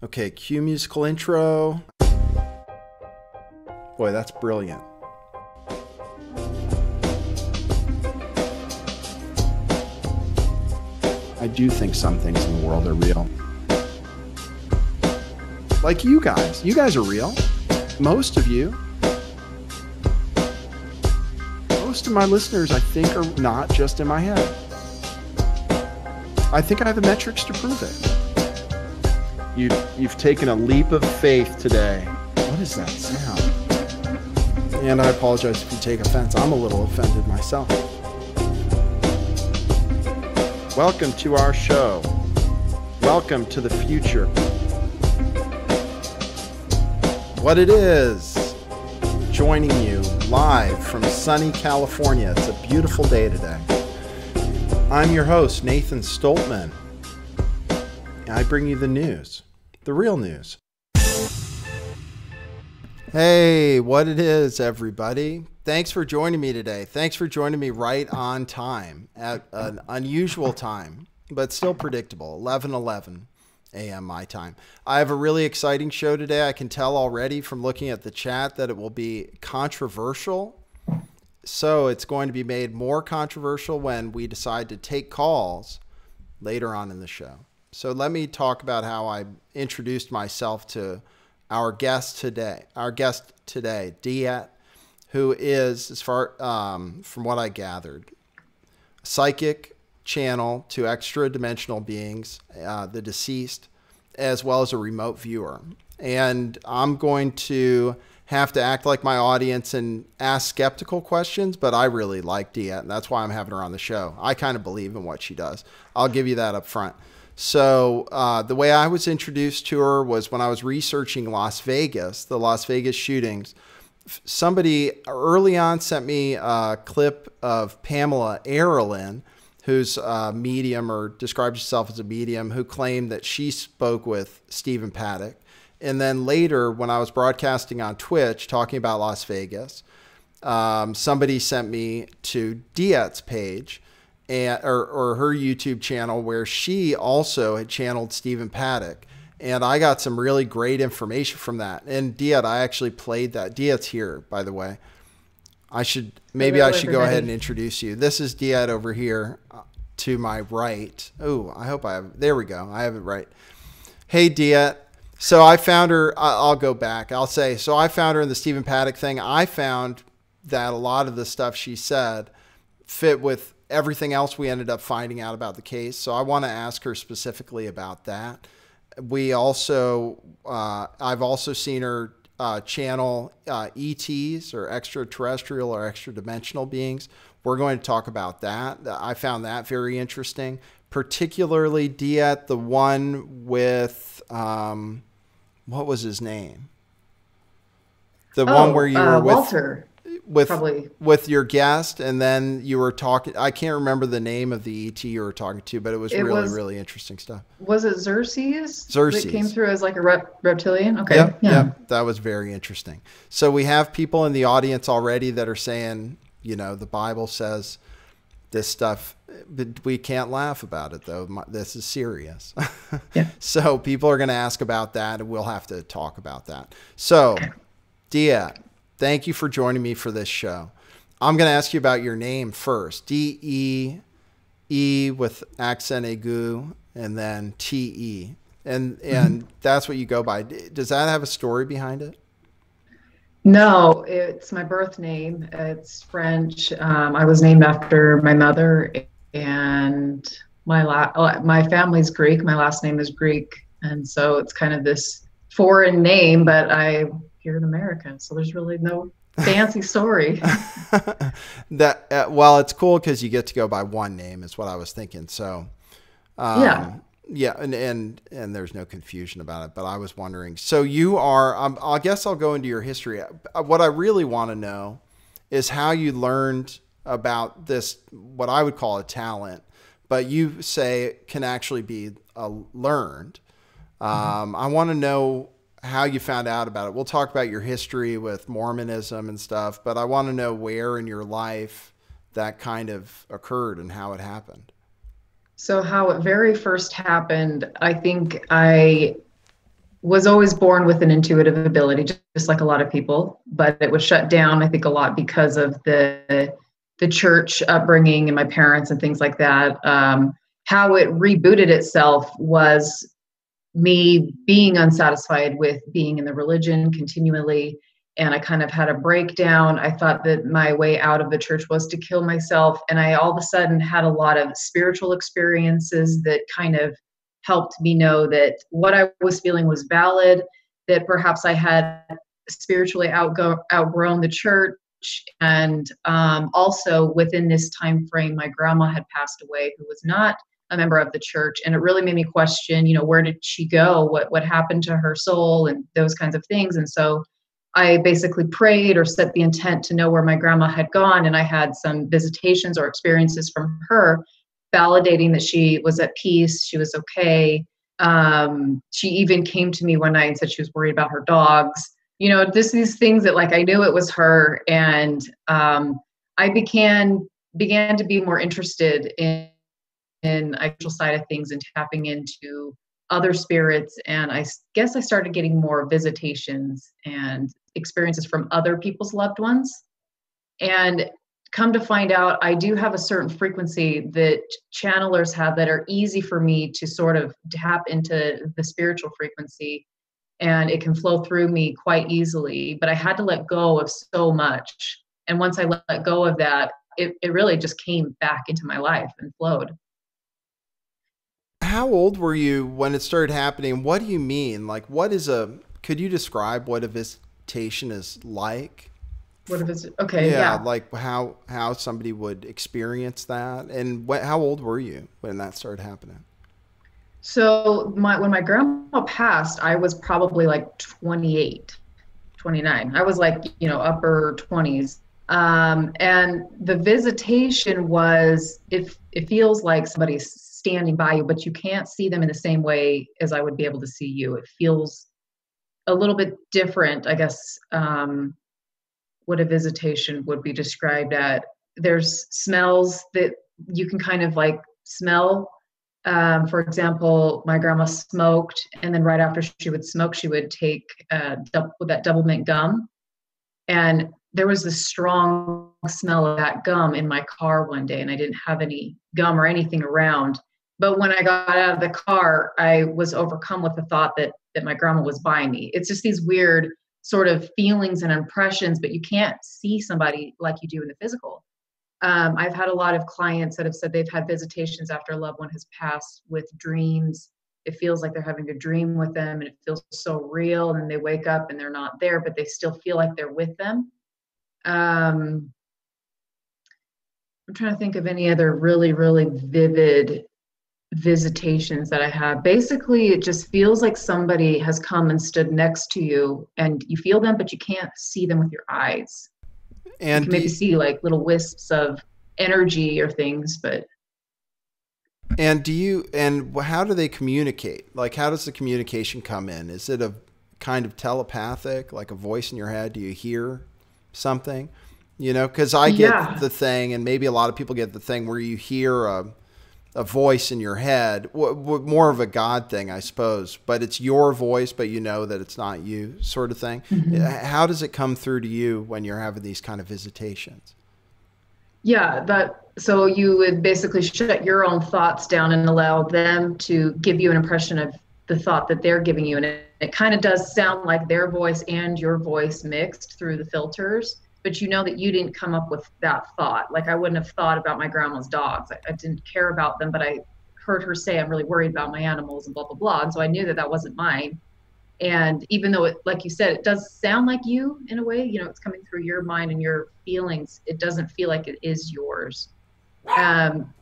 Okay, cue musical intro. Boy, that's brilliant. I do think some things in the world are real. Like you guys. You guys are real. Most of you. Most of my listeners, I think, are not just in my head. I think I have the metrics to prove it. You've taken a leap of faith today. What is that sound? And I apologize if you take offense. I'm a little offended myself. Welcome to our show. Welcome to the future. What it is, joining you live from sunny California. It's a beautiful day today. I'm your host, Nathan Stoltman. I bring you the news, the real news. Hey, what it is, everybody. Thanks for joining me today. Thanks for joining me right on time at an unusual time, but still predictable, 11:11 a.m. my time. I have a really exciting show today. I can tell already from looking at the chat that it will be controversial. So it's going to be made more controversial when we decide to take calls later on in the show. So let me talk about how I introduced myself to our guest today. Our guest today, Deéte, who is, as far from what I gathered, psychic channel to extra-dimensional beings, the deceased, as well as a remote viewer. And I'm going to have to act like my audience and ask skeptical questions, but I really like Deéte, and that's why I'm having her on the show. I kind of believe in what she does. I'll give you that up front. So the way I was introduced to her was when I was researching Las Vegas, the Las Vegas shootings. Somebody early on sent me a clip of Pamela Arelin, who's a medium or described herself as a medium, who claimed that she spoke with Stephen Paddock. And then later, when I was broadcasting on Twitch talking about Las Vegas, somebody sent me to Deéte's page, or her YouTube channel, where she also had channeled Stephen Paddock. And I got some really great information from that. And Deéte, I actually played that. Deéte's here, by the way. I should go ahead and introduce you. This is Deéte over here to my right. Oh, I hope I have, there we go. I have it right. Hey, Deéte. So I found her, I'll go back. I'll say, so I found her in the Stephen Paddock thing. I found that a lot of the stuff she said fit with everything else we ended up finding out about the case. So I want to ask her specifically about that. We also, I've also seen her channel ETs, or extraterrestrial or extra dimensional beings. We're going to talk about that. I found that very interesting, particularly Deéte, the one with, what was his name? The one where you were with Walter. With your guest, and then you were talking, I can't remember the name of the ET you were talking to, but it was really interesting stuff. Was it Xerxes? Xerxes. That came through as like a reptilian? Okay. Yep, that was very interesting. So we have people in the audience already that are saying, you know, the Bible says this stuff, but we can't laugh about it, though. This is serious. Yeah. So people are going to ask about that, and we'll have to talk about that. So, Deéte, thank you for joining me for this show. I'm going to ask you about your name first. D-E-E with accent aigu, and then T-E. And that's what you go by. Does that have a story behind it? No, it's my birth name. It's French. I was named after my mother, and my family's Greek. My last name is Greek. And so it's kind of this foreign name, but I'm here in America. So there's really no fancy story. Well, it's cool because you get to go by one name is what I was thinking. So, yeah, and there's no confusion about it, but I was wondering. So you are, I guess I'll go into your history. What I really want to know is how you learned about this, what I would call a talent, but you say can actually be learned. I want to know how you found out about it. We'll talk about your history with Mormonism and stuff, but I want to know where in your life that kind of occurred and how it happened. So how it very first happened, I think I was always born with an intuitive ability, just like a lot of people, but it was shut down, I think, a lot because of the church upbringing and my parents and things like that. How it rebooted itself was me being unsatisfied with being in the religion continually. And I kind of had a breakdown. I thought that my way out of the church was to kill myself. And I all of a sudden had a lot of spiritual experiences that kind of helped me know that what I was feeling was valid, that perhaps I had spiritually outgrown the church. And also within this time frame, my grandma had passed away, who was not a member of the church, and it really made me question, where did she go, what happened to her soul, and those kinds of things. And so I basically prayed or set the intent to know where my grandma had gone, and I had some visitations or experiences from her validating that she was at peace, she was okay. She even came to me one night and said she was worried about her dogs. These things that, like, I knew it was her. And I began to be more interested in the actual side of things and tapping into other spirits. And I guess I started getting more visitations and experiences from other people's loved ones. And come to find out, I do have a certain frequency that channelers have that are easy for me to sort of tap into the spiritual frequency, and it can flow through me quite easily. But I had to let go of so much. And once I let go of that, it really just came back into my life and flowed. How old were you when it started happening? What do you mean? Like, could you describe what a visitation is like? What if it's okay? Yeah, Yeah. like how somebody would experience that. And how old were you when that started happening? So when my grandma passed, I was probably like 28, 29. I was like, upper 20s. And the visitation was, if it feels like somebody's standing by you, but you can't see them in the same way as I would be able to see you. It feels a little bit different, I guess, what a visitation would be described at. There's smells that you can kind of like smell. For example, my grandma smoked, and then right after she would smoke, she would take that double mint gum. And there was this strong smell of that gum in my car one day, and I didn't have any gum or anything around. But when I got out of the car, I was overcome with the thought that my grandma was by me. It's just these weird sort of feelings and impressions, but you can't see somebody like you do in the physical. I've had a lot of clients that have said they've had visitations after a loved one has passed with dreams. It feels like they're having a dream with them, and it feels so real. And then they wake up and they're not there, but they still feel like they're with them. I'm trying to think of any other really, really vivid visitations that I have. Basically, it just feels like somebody has come and stood next to you, and you feel them, but you can't see them with your eyes. You And can maybe see like little wisps of energy or things, but and how do they communicate? Like, how does the communication come in? Is it a kind of telepathic, like a voice in your head? Do you hear something? Because I get yeah. the thing, and maybe a lot of people get the thing where you hear a voice in your head, more of a God thing, I suppose, but it's your voice, but you know that it's not you, sort of thing. Mm-hmm. How does it come through to you when you're having these kind of visitations? Yeah, so you would basically shut your own thoughts down and allow them to give you an impression of the thought that they're giving you. And it kind of does sound like their voice and your voice mixed through the filters, but you know that you didn't come up with that thought. Like, I wouldn't have thought about my grandma's dogs. I didn't care about them, but I heard her say, I'm really worried about my animals and blah, blah, blah. And so I knew that wasn't mine. And even though it, like you said, it does sound like you in a way, it's coming through your mind and your feelings, it doesn't feel like it is yours. Um,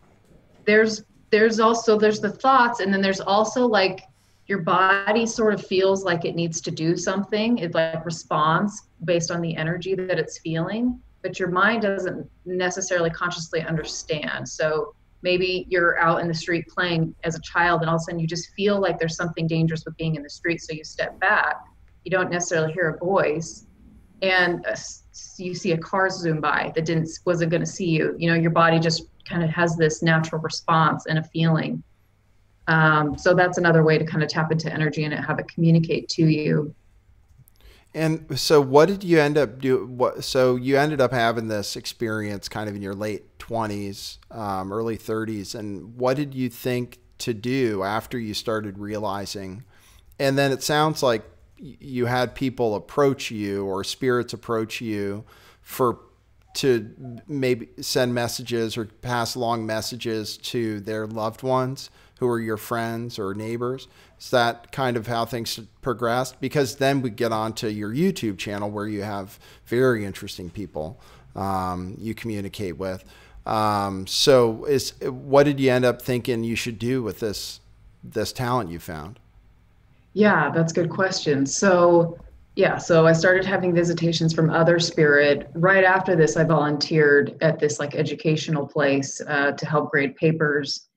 there's the thoughts, and then there's also like your body sort of feels like it needs to do something. It like responds based on the energy that it's feeling, but your mind doesn't necessarily consciously understand. So maybe you're out in the street playing as a child, and all of a sudden you just feel like there's something dangerous with being in the street. So you step back. You don't necessarily hear a voice, and you see a car zoom by that wasn't going to see you. Your body just kind of has this natural response and a feeling. So that's another way to kind of tap into energy and have it communicate to you. And so what did you end up do? So you ended up having this experience kind of in your late 20s, early 30s. And what did you think to do after you started realizing? And then it sounds like you had people approach you or spirits approach you for to maybe send messages or pass along messages to their loved ones who are your friends or neighbors. Is that kind of how things progressed? Because then we get on to your YouTube channel where you have very interesting people you communicate with. So what did you end up thinking you should do with this talent you found? Yeah, that's a good question. So, yeah, so I started having visitations from other spirit. Right after this, I volunteered at this like educational place to help grade papers.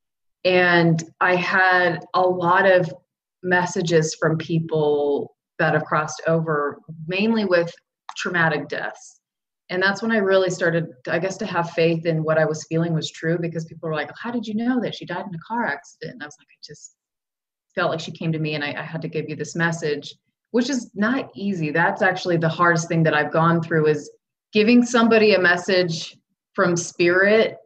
And I had a lot of messages from people that have crossed over, mainly with traumatic deaths. And that's when I really started, I guess, to have faith in what I was feeling was true, because people were like, "How did you know that she died in a car accident?" And I was like, I just felt like she came to me and I had to give you this message, which is not easy. That's actually the hardest thing that I've gone through is giving somebody a message from spirit.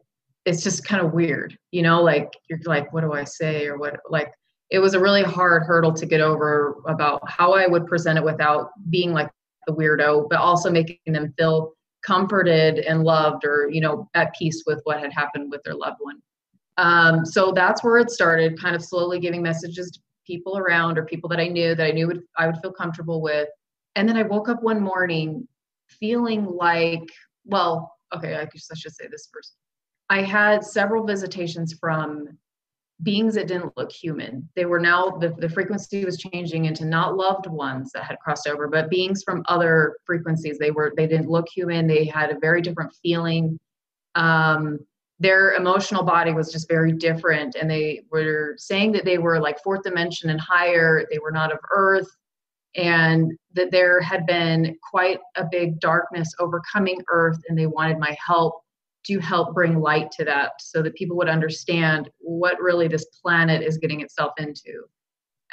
It's just kind of weird, like you're like, what do I say? Or what, like, it was a really hard hurdle to get over about how I would present it without being like the weirdo, but also making them feel comforted and loved or, at peace with what had happened with their loved one. So that's where it started, kind of slowly giving messages to people around or people that I knew I would feel comfortable with. And then I woke up one morning feeling like, well, okay, I guess I should say this first. I had several visitations from beings that didn't look human. They were now, the frequency was changing into not loved ones that had crossed over, but beings from other frequencies. They didn't look human. They had a very different feeling. Their emotional body was just very different. And they were saying that they were like fourth dimension and higher. They were not of earth. And that there had been quite a big darkness overcoming earth. And they wanted my help to help bring light to that so that people would understand what really this planet is getting itself into.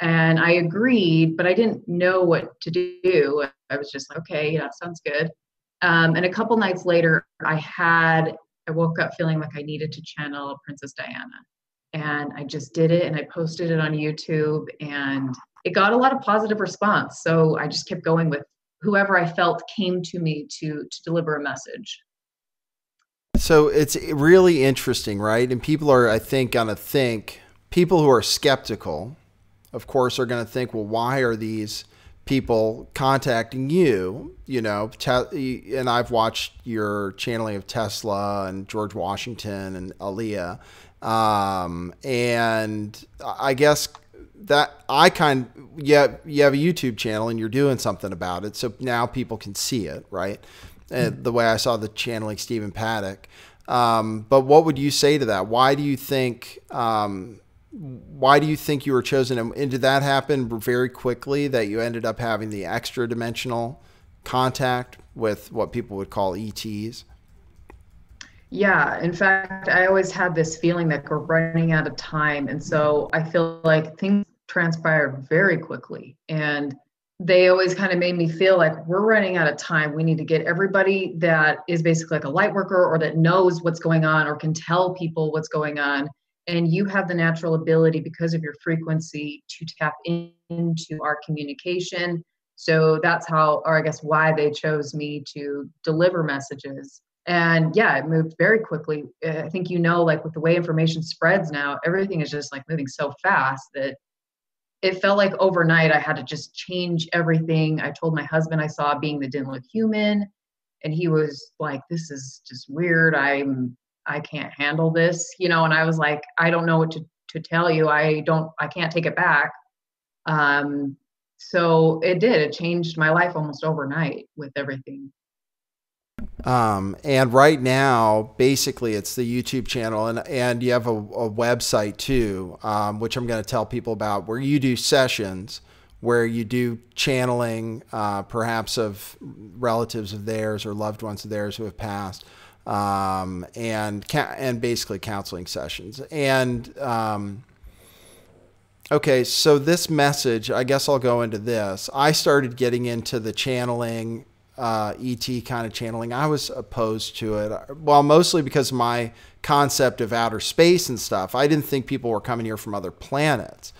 And I agreed, but I didn't know what to do. I was just like, okay, that sounds good. And a couple nights later, I woke up feeling like I needed to channel Princess Diana. And I just did it and I posted it on YouTube and it got a lot of positive response. So I just kept going with whoever I felt came to me to deliver a message. So it's really interesting, right? And people are, I think, going to think, people who are skeptical, of course, are going to think, well, why are these people contacting you? And I've watched your channeling of Tesla and George Washington and Aaliyah. And I guess that you have a YouTube channel and you're doing something about it. So now people can see it, right? The way I saw the channeling Stephen Paddock. But what would you say to that? Why do you think you were chosen? And did that happen very quickly that you ended up having the extra dimensional contact with what people would call ETs? Yeah, in fact, I always had this feeling that we're running out of time. And so I feel like things transpired very quickly. And they always kind of made me feel like we're running out of time. We need to get everybody that is basically like a light worker or that knows what's going on or can tell people what's going on. And you have the natural ability because of your frequency to tap into our communication. So that's how, or I guess why they chose me to deliver messages. And yeah, it moved very quickly. I think, like with the way information spreads now, everything is just like moving so fast that it felt like overnight I had to just change everything. I told my husband I saw a being that didn't look human. And he was like, this is just weird. I can't handle this, and I was like, I don't know what to tell you. I can't take it back. So it changed my life almost overnight with everything. And right now, basically, it's the YouTube channel, and you have a website too, which I'm going to tell people about, where you do sessions, where you do channeling, perhaps of relatives of theirs or loved ones of theirs who have passed, and basically counseling sessions. And Okay, so this message, I guess I'll go into this. I started getting into the channeling, ET kind of channeling. I was opposed to it. Well, mostly because of my concept of outer space and stuff. I didn't think people were coming here from other planets.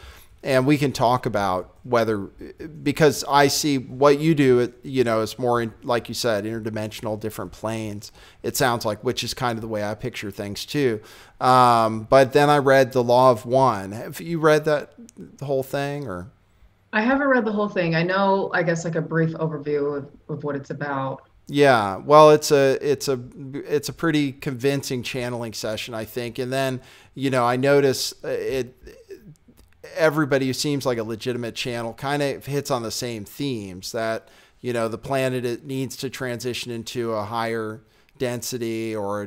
And we can talk about whether, because I see what you do, is more, like you said, interdimensional, different planes. It sounds like, which is kind of the way I picture things too. But then I read The Law of One. Have you read that, the whole thing, or? I haven't read the whole thing. I know, I guess, like a brief overview of what it's about. Yeah, well, it's a pretty convincing channeling session, I think. And then, I notice it. Everybody who seems like a legitimate channel kind of hits on the same themes that, the planet, it needs to transition into a higher density, or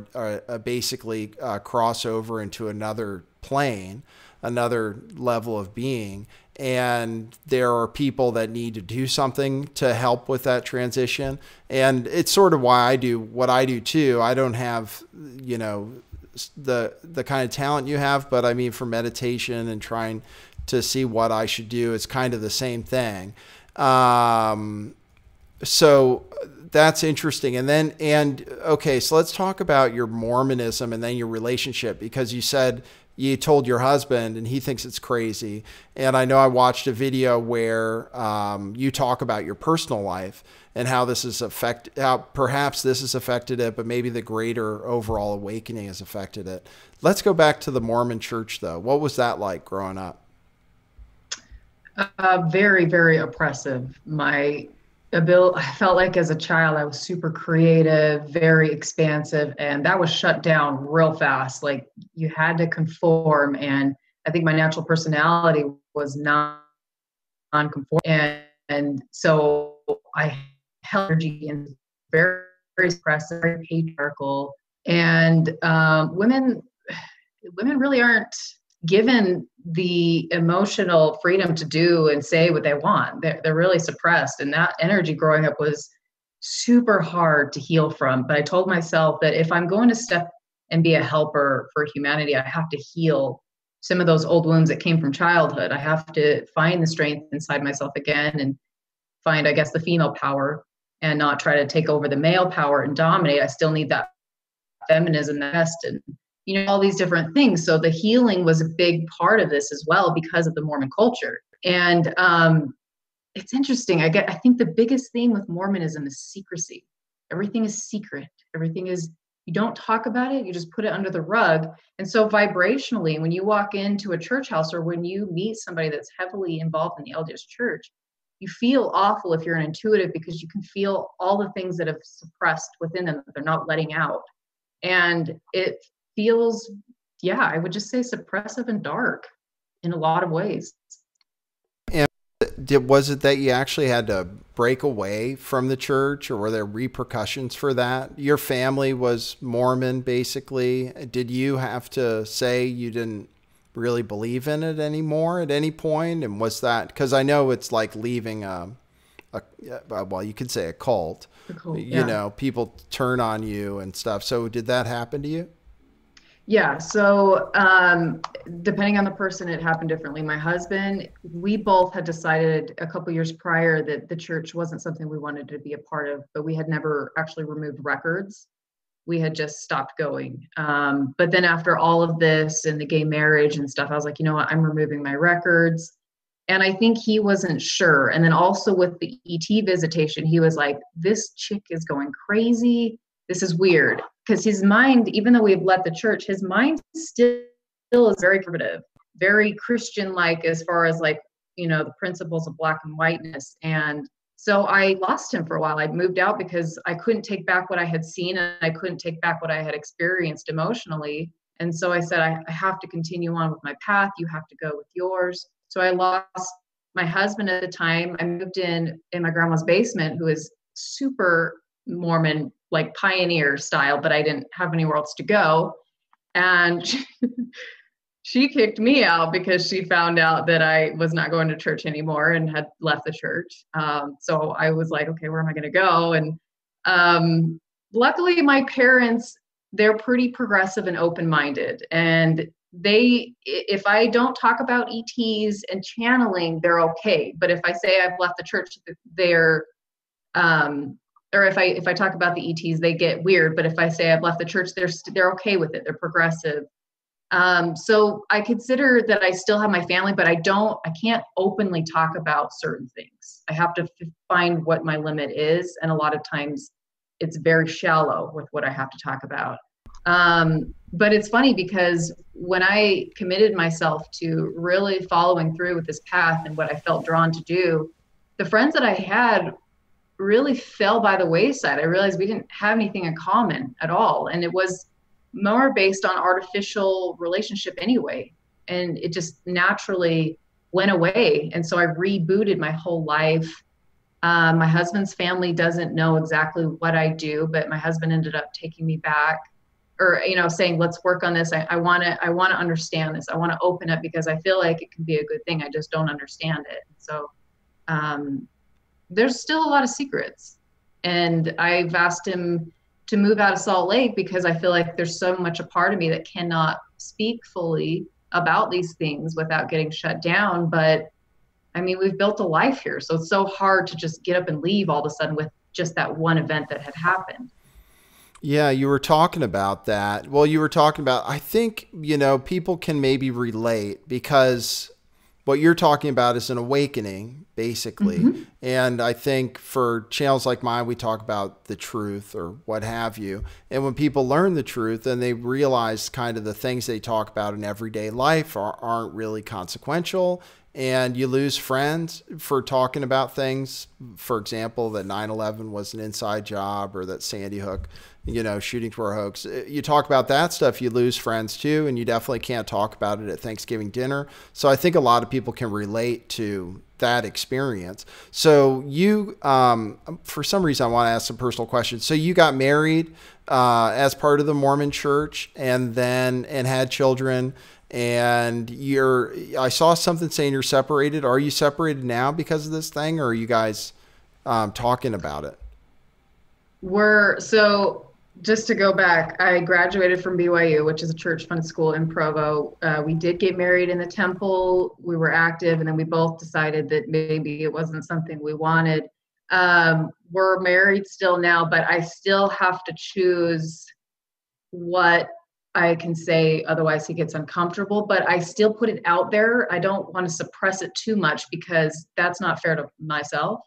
basically crossover into another plane, another level of being. And there are people that need to do something to help with that transition. And it's sort of why I do what I do too. I don't have, the kind of talent you have, but I mean, for meditation and trying to see what I should do, it's kind of the same thing. So that's interesting. And okay, so let's talk about your Mormonism and then your relationship, because you said you told your husband and he thinks it's crazy. And I know I watched a video where you talk about your personal life and how how perhaps this has affected it, but maybe the greater overall awakening has affected it. Let's go back to the Mormon church though. What was that like growing up? Very, very oppressive. I felt like as a child, I was super creative, very expansive, and that was shut down real fast. Like you had to conform, and I think my natural personality was non-conform, and so I held energy and very, very expressive, very patriarchal, and women really aren't given the emotional freedom to do and say what they want. They're really suppressed. And that energy growing up was super hard to heal from. But I told myself that if I'm going to step and be a helper for humanity, I have to heal some of those old wounds that came from childhood. I have to find the strength inside myself again and find, I guess, the female power and not try to take over the male power and dominate. I still need that feminism, that best, and all these different things. So the healing was a big part of this as well because of the Mormon culture. And it's interesting. I think the biggest theme with Mormonism is secrecy. Everything is secret. Everything is, you don't talk about it, you just put it under the rug. And so vibrationally, when you walk into a church house or when you meet somebody that's heavily involved in the LDS church, you feel awful if you're an intuitive, because you can feel all the things that have suppressed within them that they're not letting out. And it feels, yeah, I would just say suppressive and dark in a lot of ways. And was it that you actually had to break away from the church, or were there repercussions for that? Your family was Mormon, basically. Did you have to say you didn't really believe in it anymore at any point? And was that, because I know it's like leaving well, you could say a cult. Yeah. People turn on you and stuff. So did that happen to you? Yeah. So depending on the person, it happened differently. My husband, we both had decided a couple years prior that the church wasn't something we wanted to be a part of, but we had never actually removed records. We had just stopped going. But then after all of this and the gay marriage and stuff, I was like, you know what, I'm removing my records. And I think he wasn't sure. And then also with the ET visitation, he was like, this chick is going crazy. This is weird. Because his mind, even though we've left the church, his mind still is very conservative, very Christian-like as far as like, the principles of black and whiteness. And so I lost him for a while. I moved out because I couldn't take back what I had seen, and I couldn't take back what I had experienced emotionally. And so I said, I have to continue on with my path. You have to go with yours. So I lost my husband at the time. I moved in my grandma's basement, who is super Mormon, like pioneer style, but I didn't have anywhere else to go. And she kicked me out because she found out that I was not going to church anymore and had left the church. So I was like, okay, where am I going to go? And luckily my parents, they're pretty progressive and open-minded. And if I don't talk about ETs and channeling, they're okay. But if I say I've left the church, they're, or if I talk about the ETs, they get weird. But if I say I've left the church, they're okay with it. They're progressive. So I consider that I still have my family, but I can't openly talk about certain things. I have to find what my limit is. And a lot of times it's very shallow with what I have to talk about. But it's funny because when I committed myself to really following through with this path and what I felt drawn to do, the friends that I had really fell by the wayside. I realized we didn't have anything in common at all. And it was more based on artificial relationship anyway. And it just naturally went away. And so I rebooted my whole life. My husband's family doesn't know exactly what I do, but my husband ended up taking me back, or, saying, let's work on this. I want to understand this. I want to open up because I feel like it can be a good thing. I just don't understand it. So, there's still a lot of secrets, and I've asked him to move out of Salt Lake because I feel like there's so much a part of me that cannot speak fully about these things without getting shut down. But I mean, we've built a life here, so it's so hard to just get up and leave all of a sudden with just that one event that had happened. Yeah, you were talking about that. Well, you were talking about, I think, people can maybe relate because what you're talking about is an awakening, basically. Mm-hmm. And I think for channels like mine, we talk about the truth or what have you. And when people learn the truth, then they realize kind of the things they talk about in everyday life aren't really consequential. And you lose friends for talking about things, for example, that 9/11 was an inside job, or that Sandy Hook, shootings were a hoax. You talk about that stuff, you lose friends too, and you definitely can't talk about it at Thanksgiving dinner. So I think a lot of people can relate to that experience. So you, for some reason, I want to ask some personal questions. So you got married as part of the Mormon Church, and had children. And I saw something saying you're separated. Are you separated now because of this thing, or are you guys talking about it? So just to go back, I graduated from BYU, which is a church funded school in Provo. We did get married in the temple. We were active, and then we both decided that maybe it wasn't something we wanted. We're married still now, but I still have to choose what I can say, otherwise he gets uncomfortable, but I still put it out there. I don't want to suppress it too much because that's not fair to myself.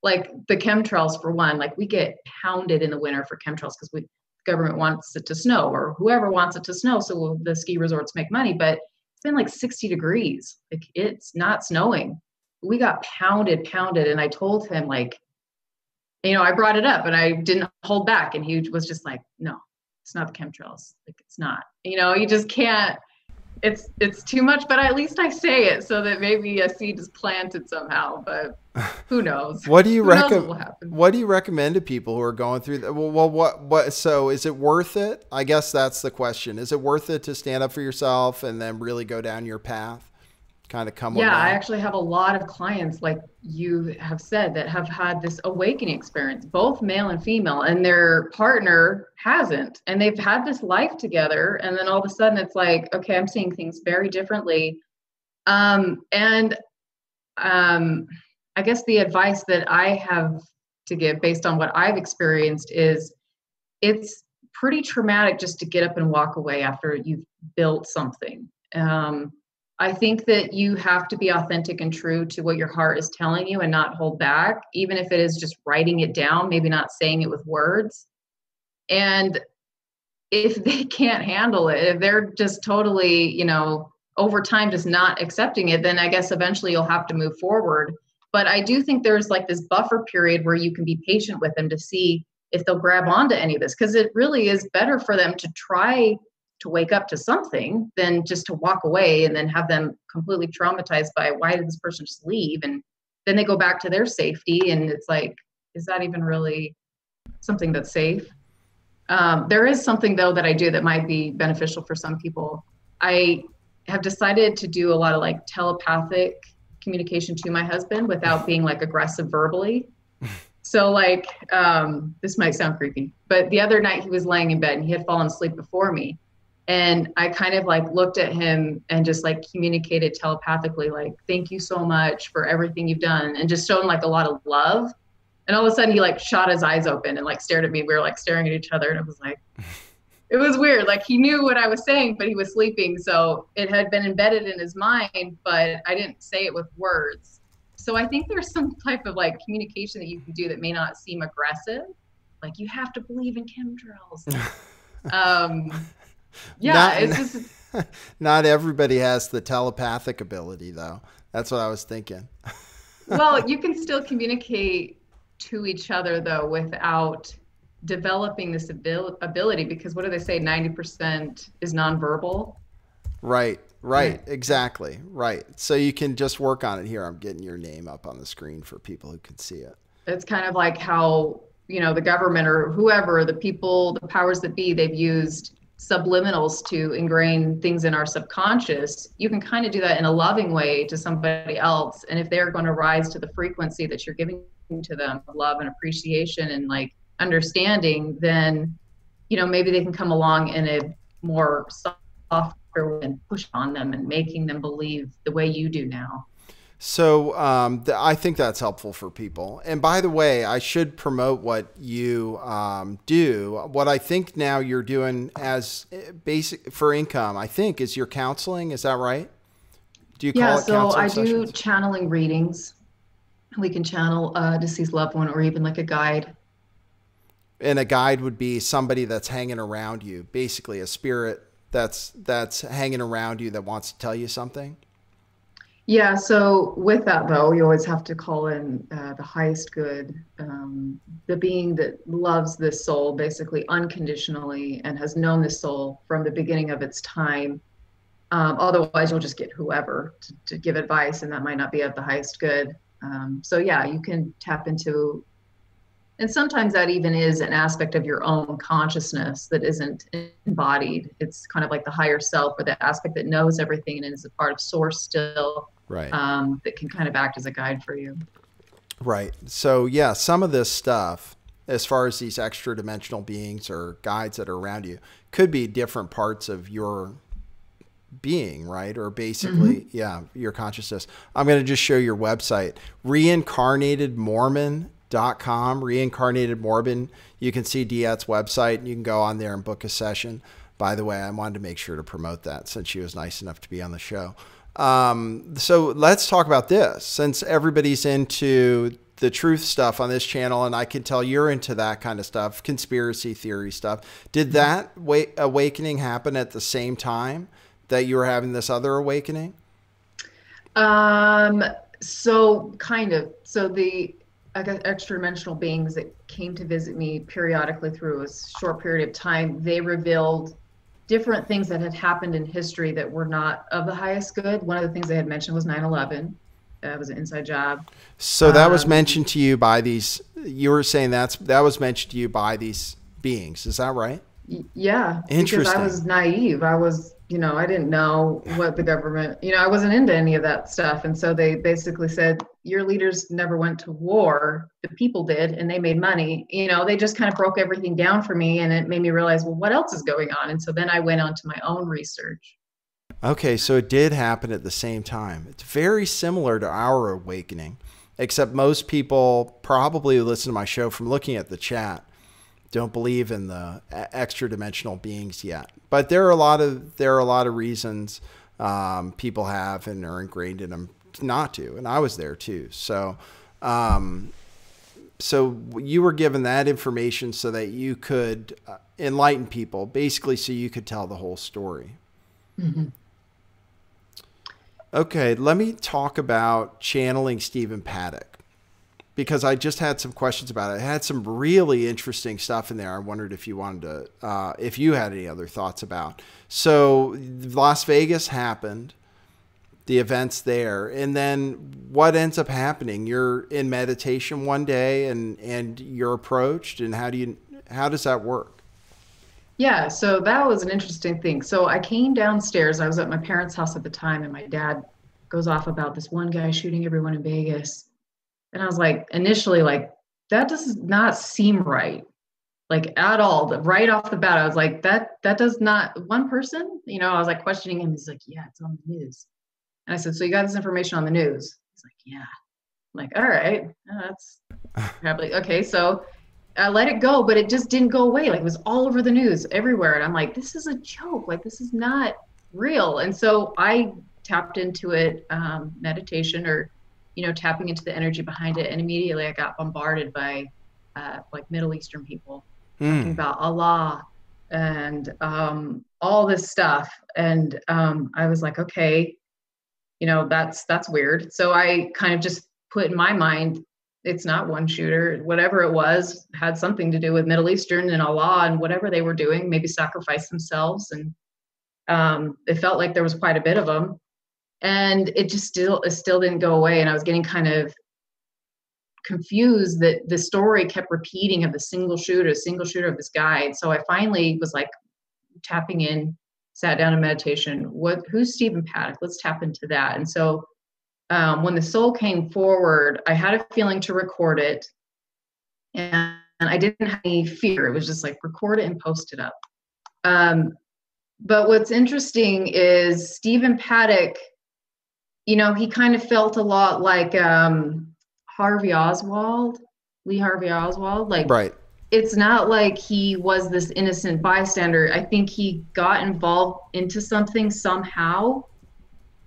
Like the chemtrails, for one, like we get pounded in the winter for chemtrails because the government wants it to snow, or whoever wants it to snow. So the ski resorts make money, but it's been like 60 degrees. Like it's not snowing. We got pounded. And I told him, like, I brought it up and I didn't hold back. And he was just like, no, it's not the chemtrails. Like it's not, you just can't, it's too much, but at least I say it so that maybe a seed is planted somehow, but who knows? What do you recommend? What will happen? What do you recommend to people who are going through that? Well, what, so is it worth it? I guess that's the question. Is it worth it to stand up for yourself and then really go down your path? Kind of come. Yeah, I actually have a lot of clients, like you have said, that have had this awakening experience, both male and female, and their partner hasn't. And they've had this life together. And then all of a sudden it's like, okay, I'm seeing things very differently. I guess the advice that I have to give based on what I've experienced is it's pretty traumatic just to get up and walk away after you've built something. I think that you have to be authentic and true to what your heart is telling you and not hold back, even if it is just writing it down, maybe not saying it with words. And if they can't handle it, if they're just totally, over time just not accepting it, then I guess eventually you'll have to move forward. But I do think there's like this buffer period where you can be patient with them to see if they'll grab onto any of this, because it really is better for them to try to wake up to something than just to walk away and then have them completely traumatized by, why did this person just leave? And then they go back to their safety. And it's like, is that even really something that's safe? There is something though that I do that might be beneficial for some people. I have decided to do a lot of like telepathic communication to my husband without being like aggressive verbally. So like, this might sound creepy, but the other night he was laying in bed and he had fallen asleep before me. And I kind of like looked at him and just like communicated telepathically, like, thank you so much for everything you've done, and just shown like a lot of love. And all of a sudden he like shot his eyes open and like stared at me. We were like staring at each other, and it was like, it was weird. Like he knew what I was saying, but he was sleeping. So it had been embedded in his mind, but I didn't say it with words. So I think there's some type of like communication that you can do that may not seem aggressive. Like you have to believe in chemtrails. Um, yeah, Not it's just, not everybody has the telepathic ability though. That's what I was thinking. well, you can still communicate to each other though without developing this ability, because what do they say? 90% is nonverbal. Right, right, Right. exactly, right. So you can just work on it here. I'm getting your name up on the screen for people who can see it. It's kind of like how, the government or whoever, the people, the powers that be, they've used subliminals to ingrain things in our subconscious. You can kind of do that in a loving way to somebody else. And if they're going to rise to the frequency that you're giving to them, love and appreciation and like understanding, then, maybe they can come along in a more softer way and push on them and making them believe the way you do now. So I think that's helpful for people. And by the way, I should promote what you do. What I think now you're doing as basic for income, I think, is your counseling. Is that right? Do you Yeah, call it so counseling I do sessions? channeling readings. We can channel a deceased loved one or even like a guide. And a guide would be somebody that's hanging around you, basically a spirit that's hanging around you that wants to tell you something. Yeah, so with that though, you always have to call in the highest good, the being that loves this soul basically unconditionally and has known this soul from the beginning of its time. Otherwise, you'll just get whoever to give advice, and that might not be of the highest good. So yeah, you can tap into, and sometimes that even is an aspect of your own consciousness that isn't embodied. It's kind of like the higher self, or the aspect that knows everything and is a part of source still, Right. that can kind of act as a guide for you. Right. So yeah, some of this stuff, as far as these extra dimensional beings or guides that are around you, could be different parts of your being, right? Or basically, Mm-hmm. yeah, your consciousness. I'm going to just show your website, reincarnatedmormon.com, reincarnated Mormon. You can see Deéte's website and you can go on there and book a session. By the way, I wanted to make sure to promote that since she was nice enough to be on the show. So let's talk about this since everybody's into the truth stuff on this channel, and I can tell you're into that kind of stuff, conspiracy theory stuff. Did that awakening happen at the same time that you were having this other awakening? Um, so kind of. So the, I guess, extra dimensional beings that came to visit me periodically through a short period of time, they revealed different things that had happened in history that were not of the highest good. One of the things they had mentioned was 9/11. That was an inside job. So that was Um, mentioned to you by these, you were saying that was mentioned to you by these beings. Is that right? Yeah, because I Interesting. was naive. I was, I didn't know what the government, I wasn't into any of that stuff. And so they basically said, your leaders never went to war. The people did, and they made money. They just kind of broke everything down for me. And it made me realize, well, what else is going on? And so then I went on to my own research. Okay, so it did happen at the same time. It's very similar to our awakening, except most people probably who listen to my show from looking at the chat don't believe in the extra dimensional beings yet. But there are a lot of reasons people have and are ingrained in them not to, and I was there too. Um, so you were given that information so that you could enlighten people, basically, so you could tell the whole story. Mhm. Okay, let me talk about channeling Stephen Paddock because I just had some questions about it. It had some really interesting stuff in there. I wondered if you wanted to, if you had any other thoughts about. So Las Vegas happened, the events there, and then what ends up happening? You're in meditation one day, and you're approached, and how does that work? Yeah, so that was an interesting thing. So I came downstairs. I was at my parents' house at the time, and my dad goes off about this one guy shooting everyone in Vegas. And I was like, initially, like, that does not seem right. like at all. Right off the bat, I was like, that does not, one person, I was like questioning him. He's like, yeah, it's on the news. And I said, so you got this information on the news? He's like, yeah. I'm like, all right, that's probably okay. So I let it go, but it just didn't go away. Like it was all over the news everywhere. And I'm like, this is a joke. Like this is not real. And so I tapped into it, meditation or, tapping into the energy behind it. And immediately I got bombarded by like Middle Eastern people talking about Allah and all this stuff. And I was like, okay, that's weird. So I kind of just put in my mind, it's not one shooter. Whatever it was had something to do with Middle Eastern and Allah and whatever they were doing, maybe sacrifice themselves. And it felt like there was quite a bit of them. And it still didn't go away. And I was getting kind of confused that the story kept repeating of the single shooter of this guy. And so I finally was like tapping in, sat down in meditation. Who's Stephen Paddock? Let's tap into that. And so when the soul came forward, I had a feeling to record it, and I didn't have any fear. It was just like record it and post it up. But what's interesting is Stephen Paddock, he kind of felt a lot like Harvey Oswald, Lee Harvey Oswald. Like, right. It's not like he was this innocent bystander. I think he got involved into something somehow.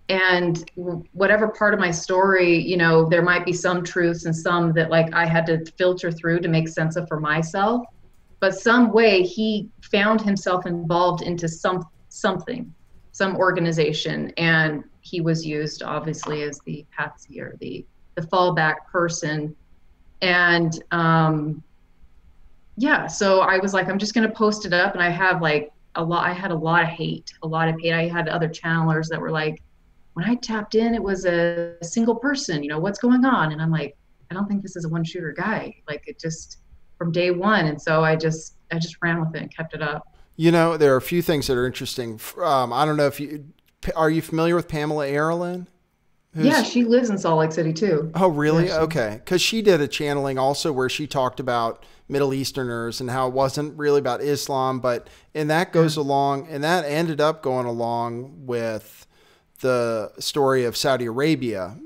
And whatever part of my story, there might be some truths and some that like I had to filter through to make sense of for myself. But some way he found himself involved into something, some organization. And he was used obviously as the patsy or the fallback person. And so I was like, I'm just going to post it up. And I have like I had a lot of hate. I had other channelers that were like, when I tapped in, it was a single person, what's going on? And I'm like, I don't think this is a one shooter guy. Like it just from day one. And so I just ran with it and kept it up. There are a few things that are interesting. I don't know if are you familiar with Pamela Arlen? Yeah, she lives in Salt Lake City too. Oh, really? Yeah, okay. Because she did a channeling also where she talked about Middle Easterners and how it wasn't really about Islam, and that goes along, and that ended up going along with the story of Saudi Arabia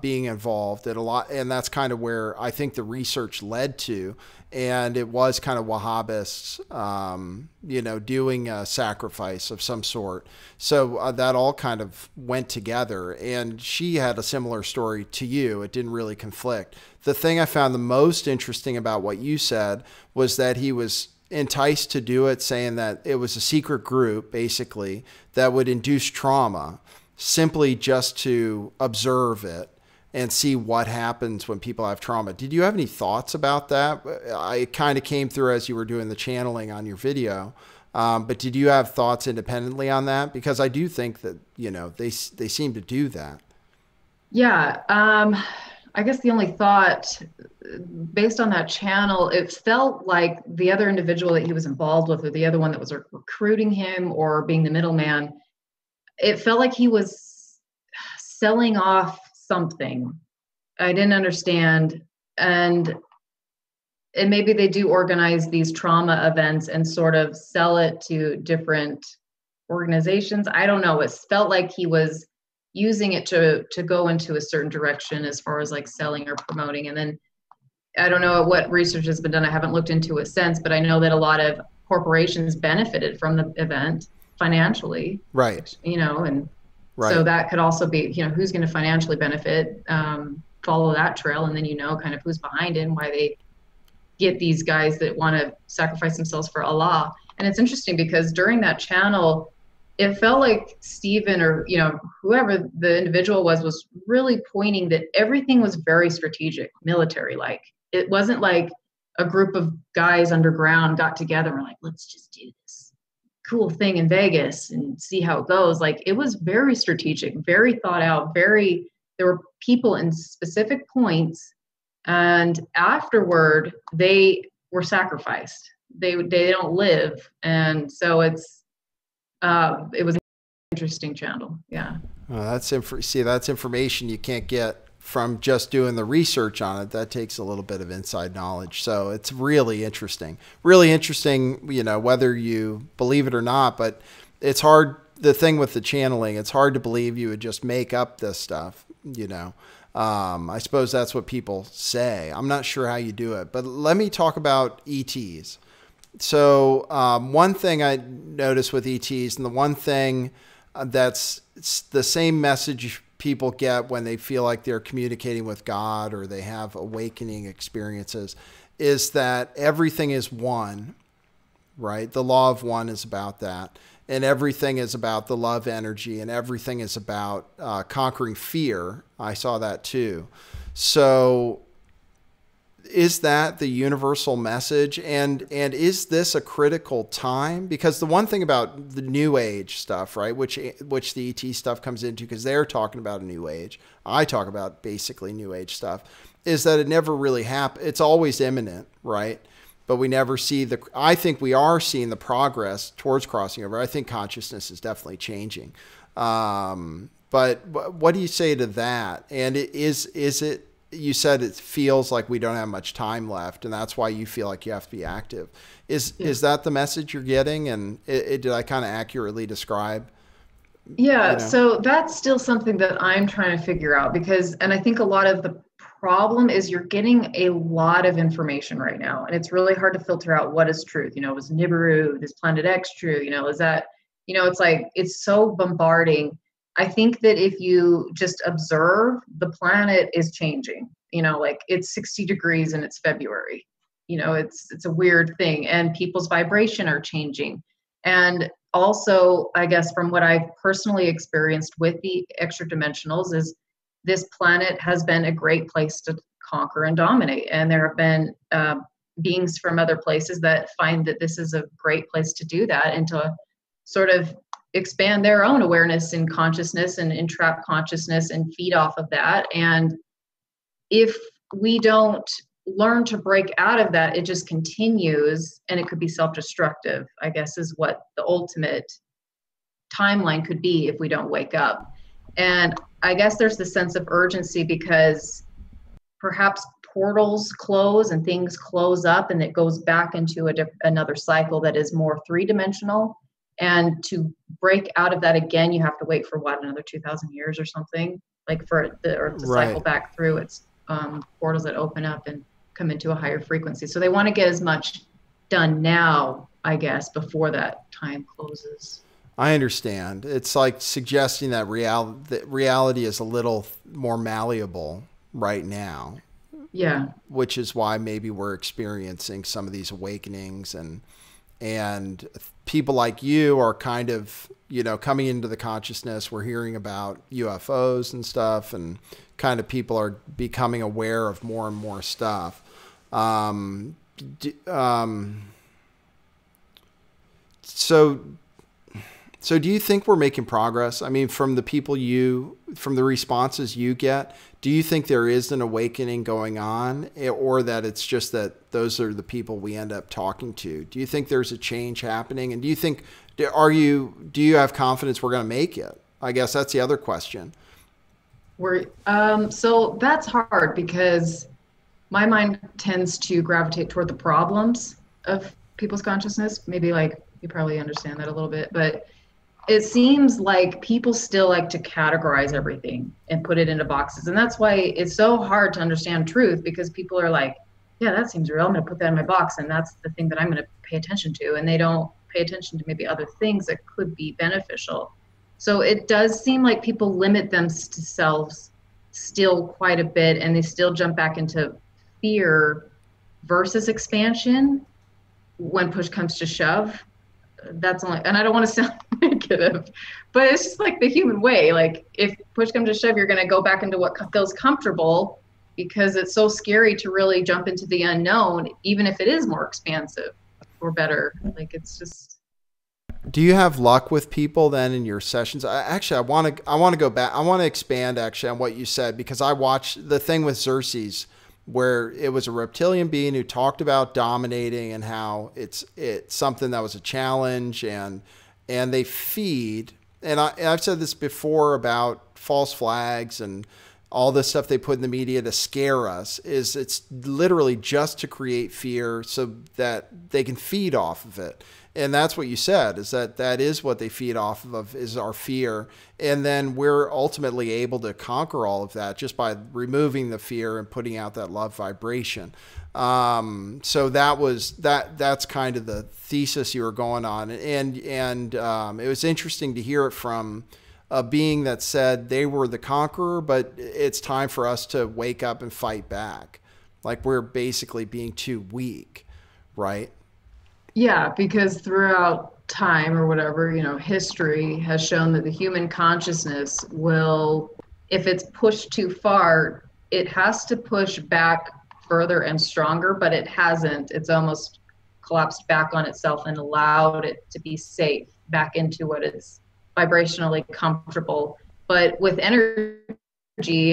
being involved at a lot. And that's kind of where I think the research led to. And it was kind of Wahhabists, doing a sacrifice of some sort. So that all kind of went together. And she had a similar story to you. It didn't really conflict. The thing I found the most interesting about what you said was that he was enticed to do it, saying that it was a secret group, basically, that would induce trauma simply just to observe it and see what happens when people have trauma. Did you have any thoughts about that? It kind of came through as you were doing the channeling on your video. But did you have thoughts independently on that? Because I do think that, they seem to do that. Yeah. I guess the only thought based on that channel, it felt like the other individual that he was involved with, or the other one that was recruiting him or being the middleman, it felt like he was selling off something. I didn't understand. And maybe they do organize these trauma events and sort of sell it to different organizations. I don't know. It felt like he was using it to go into a certain direction as far as like selling or promoting. And then I don't know what research has been done. I haven't looked into it since, but I know that a lot of corporations benefited from the event financially, right? And right. So that could also be, who's going to financially benefit, follow that trail. And then, kind of who's behind it and why they get these guys that want to sacrifice themselves for Allah. And it's interesting because during that channel, it felt like Stephen or, whoever the individual was really pointing that everything was very strategic, military-like. It wasn't like a group of guys underground got together and were like, let's just do this cool thing in Vegas and see how it goes. Like it was very strategic, very thought out, there were people in specific points, and afterward they were sacrificed. They don't live. And so it was an interesting channel. Yeah. That's information you can't get from just doing the research on it. That takes a little bit of inside knowledge. So it's really interesting, whether you believe it or not, but it's hard. The thing with the channeling, it's hard to believe you would just make up this stuff, I suppose that's what people say. I'm not sure how you do it, but let me talk about ETs. So one thing I noticed with ETs, and the one thing that's the same message people get when they feel like they're communicating with God or they have awakening experiences, is that everything is one, right? The law of one is about that. And everything is about the love energy, and everything is about conquering fear. I saw that too. So is that the universal message? And is this a critical time? Because the one thing about the New Age stuff, right, which the ET stuff comes into, because they're talking about a New Age, I talk about basically New Age stuff, is that it never really happens. It's always imminent, right? But we never see I think we are seeing the progress towards crossing over. I think consciousness is definitely changing. But what do you say to that? And is it, you said it feels like we don't have much time left, and that's why you feel like you have to be active. Is that the message you're getting? And did I kind of accurately describe? Yeah, so that's still something that I'm trying to figure out and I think a lot of the problem is you're getting a lot of information right now, and it's really hard to filter out what is truth. Was Nibiru, this Planet X true? Is that, it's like, it's so bombarding. I think that if you just observe, the planet is changing, like it's 60 degrees and it's February, it's a weird thing, and people's vibration are changing. And also, I guess from what I've personally experienced with the extra dimensionals is this planet has been a great place to conquer and dominate. And there have been beings from other places that find that this is a great place to do that and to sort of expand their own awareness and consciousness and entrap consciousness and feed off of that. And if we don't learn to break out of that, it just continues, and it could be self-destructive, I guess, is what the ultimate timeline could be if we don't wake up. And I guess there's the sense of urgency because perhaps portals close and things close up, and it goes back into another cycle that is more three-dimensional. And to break out of that again, you have to wait for another 2,000 years or something, like for the Earth to cycle back through its portals that open up and come into a higher frequency. So they want to get as much done now, I guess, before that time closes. I understand. It's like suggesting that reality is a little more malleable right now. Yeah. Which is why maybe we're experiencing some of these awakenings, and people like you are kind of, coming into the consciousness. We're hearing about UFOs and stuff, and kind of people are becoming aware of more and more stuff. So do you think we're making progress? I mean, from the responses you get, do you think there is an awakening going on, or that it's just that those are the people we end up talking to? Do you think there's a change happening? And do you have confidence we're going to make it? I guess that's the other question. So that's hard because my mind tends to gravitate toward the problems of people's consciousness. Maybe like you probably understand that a little bit, but it seems like people still like to categorize everything and put it into boxes. And that's why it's so hard to understand truth, because people are like, yeah, that seems real. I'm going to put that in my box, and that's the thing that I'm going to pay attention to. And they don't pay attention to maybe other things that could be beneficial. So it does seem like people limit themselves still quite a bit, and they still jump back into fear versus expansion when push comes to shove. That's only, and I don't want to sound negative, but it's just like the human way. Like if push comes to shove, you're going to go back into what feels comfortable, because it's so scary to really jump into the unknown, even if it is more expansive or better. Like it's just. Do you have luck with people then in your sessions? I want to go back. I want to expand actually on what you said, because I watched the thing with Xerxes, where it was a reptilian being who talked about dominating and how it's something that was a challenge, and they feed. And I've said this before about false flags and all this stuff they put in the media to scare us, is it's literally just to create fear so that they can feed off of it. And that's what you said, is that is what they feed off of, is our fear. And then we're ultimately able to conquer all of that just by removing the fear and putting out that love vibration. So that's kind of the thesis you were going on. And it was interesting to hear it from a being that said they were the conqueror, but it's time for us to wake up and fight back. Like we're basically being too weak, right? Yeah, because throughout time or whatever, history has shown that the human consciousness will, if it's pushed too far, it has to push back further and stronger, but it hasn't. It's almost collapsed back on itself and allowed it to be safe back into what is vibrationally comfortable. But with energy,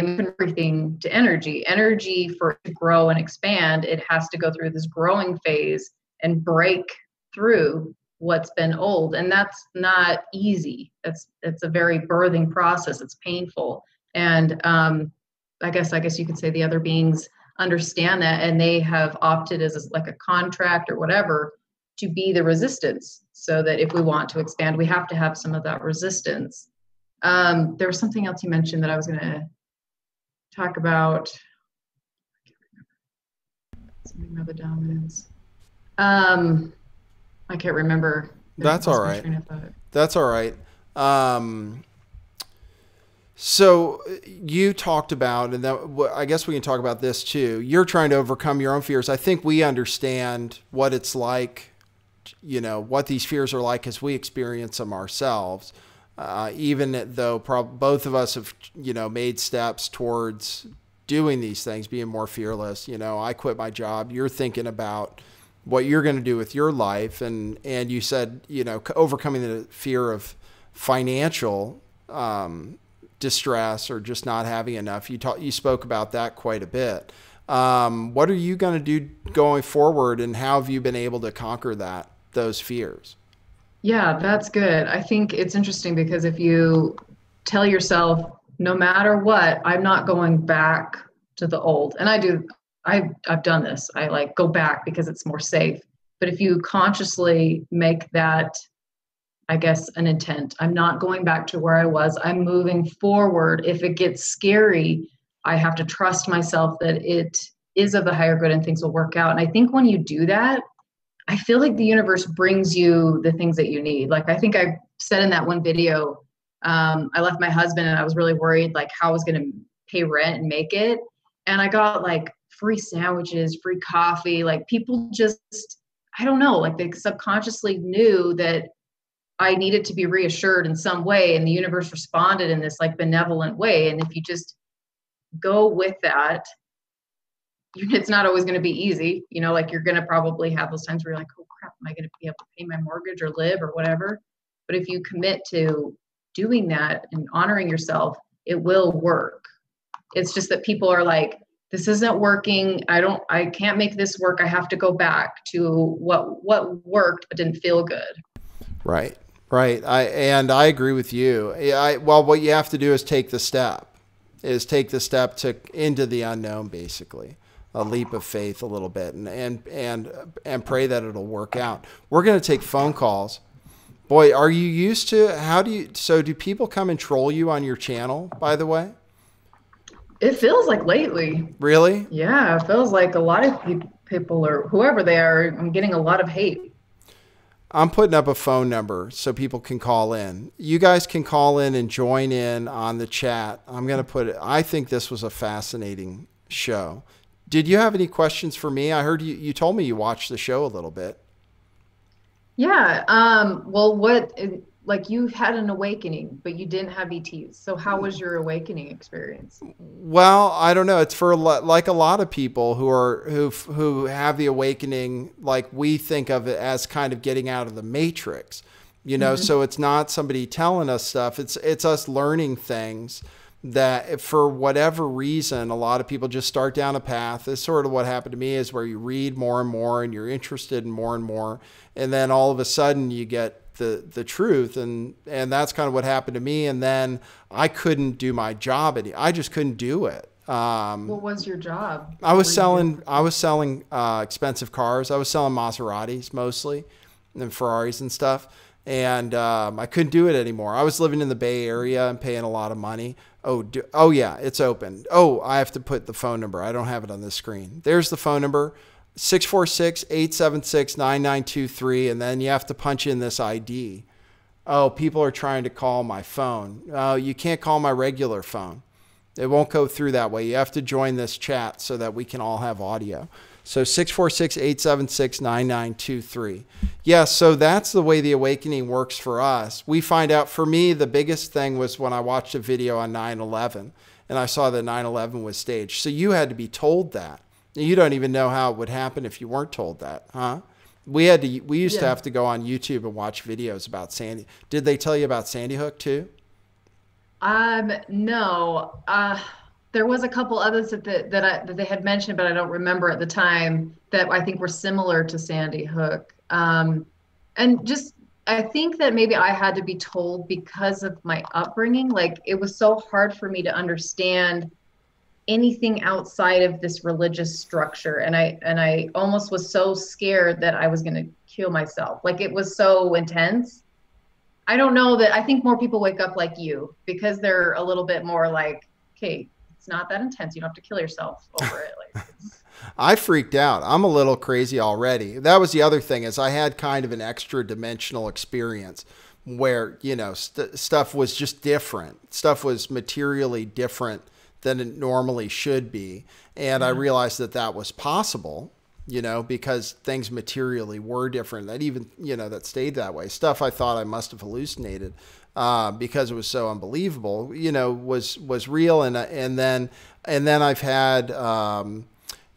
everything to energy for it to grow and expand, it has to go through this growing phase and break through what's been old. And that's not easy. It's a very birthing process. It's painful. And I guess you could say the other beings understand that, and they have opted as like a contract or whatever to be the resistance, so that if we want to expand, we have to have some of that resistance. There was something else you mentioned that I was going to talk about. I can't remember. Something about the dominance. I can't remember. That's all right. That's all right. So you talked about, and that, I guess we can talk about this too. You're trying to overcome your own fears. I think we understand what it's like, what these fears are like as we experience them ourselves. Even though both of us have, made steps towards doing these things, being more fearless. I quit my job. You're thinking about what you're going to do with your life. And you said, overcoming the fear of financial distress or just not having enough. You spoke about that quite a bit. What are you going to do going forward, and how have you been able to conquer those fears? Yeah, that's good. I think it's interesting because if you tell yourself, no matter what, I'm not going back to the old. And I've done this. I go back because it's more safe. But if you consciously make that, I guess, an intent, I'm not going back to where I was, I'm moving forward. If it gets scary, I have to trust myself that it is of the higher good and things will work out. And I think when you do that, I feel like the universe brings you the things that you need. Like I think I said in that one video, I left my husband and I was really worried how I was going to pay rent and make it. And I got free sandwiches, free coffee. People just, I don't know, they subconsciously knew that I needed to be reassured in some way. And the universe responded in this benevolent way. And if you just go with that, it's not always going to be easy. You're going to probably have those times where you're like, oh crap, am I going to be able to pay my mortgage or live or whatever? But if you commit to doing that and honoring yourself, it will work. It's just that people are like, this isn't working. I can't make this work. I have to go back to what worked but didn't feel good. Right. I agree with you. Well, what you have to do is take the step into the unknown, basically. A leap of faith a little bit, and pray that it'll work out. We're going to take phone calls. Boy, are you used to, do people come and troll you on your channel, by the way? It feels like lately. Really? Yeah, it feels like a lot of people, or whoever they are, I'm getting a lot of hate. I'm putting up a phone number so people can call in. You guys can call in and join in on the chat. I'm going to put it. I think this was a fascinating show. Did you have any questions for me? I heard you told me you watched the show a little bit. Yeah. Well, you had an awakening, but you didn't have ETs. So how was your awakening experience? Well, I don't know. It's for a lot of people who have the awakening, we think of it as kind of getting out of the matrix, Mm-hmm. So it's not somebody telling us stuff. It's us learning things that for whatever reason, a lot of people just start down a path. It's sort of what happened to me, is where you read more and more and you're interested in more and more. And then all of a sudden you get the truth, and that's kind of what happened to me. And then I couldn't do my job I just couldn't do it. What was your job? I was selling expensive cars. I was selling Maseratis mostly, and Ferraris and stuff. And I couldn't do it anymore. I was living in the Bay Area and paying a lot of money. Oh yeah, it's open. Oh, I have to put the phone number. I don't have it on this screen. There's the phone number, 646-876-9923, and then you have to punch in this ID. Oh, people are trying to call my phone. Oh, you can't call my regular phone. It won't go through that way. You have to join this chat so that we can all have audio. So 646-876-9923. Yeah, so that's the way the awakening works for us. We find out, for me, the biggest thing was when I watched a video on 9/11 and I saw that 9/11 was staged. So you had to be told that. You don't even know how it would happen if you weren't told that, huh? We used to have to go on YouTube and watch videos about Sandy. Did they tell you about Sandy Hook too? No. There was a couple others that they had mentioned, but I don't remember at the time, that I think were similar to Sandy Hook. And just, I think that maybe I had to be told because of my upbringing. Like, it was so hard for me to understand anything outside of this religious structure. And I almost was so scared that I was going to kill myself. Like, it was so intense. I don't know that, I think more people wake up like you because they're a little bit more like, okay, it's not that intense. You don't have to kill yourself over it. Like, I freaked out. I'm a little crazy already. That was the other thing, is I had kind of an extra dimensional experience where, you know, stuff was just different. Stuff was materially different than it normally should be. And I realized that that was possible, you know, because things materially were different, that even, you know, that stayed that way. Stuff I thought I must have hallucinated because it was so unbelievable, you know, was real. And then I've had,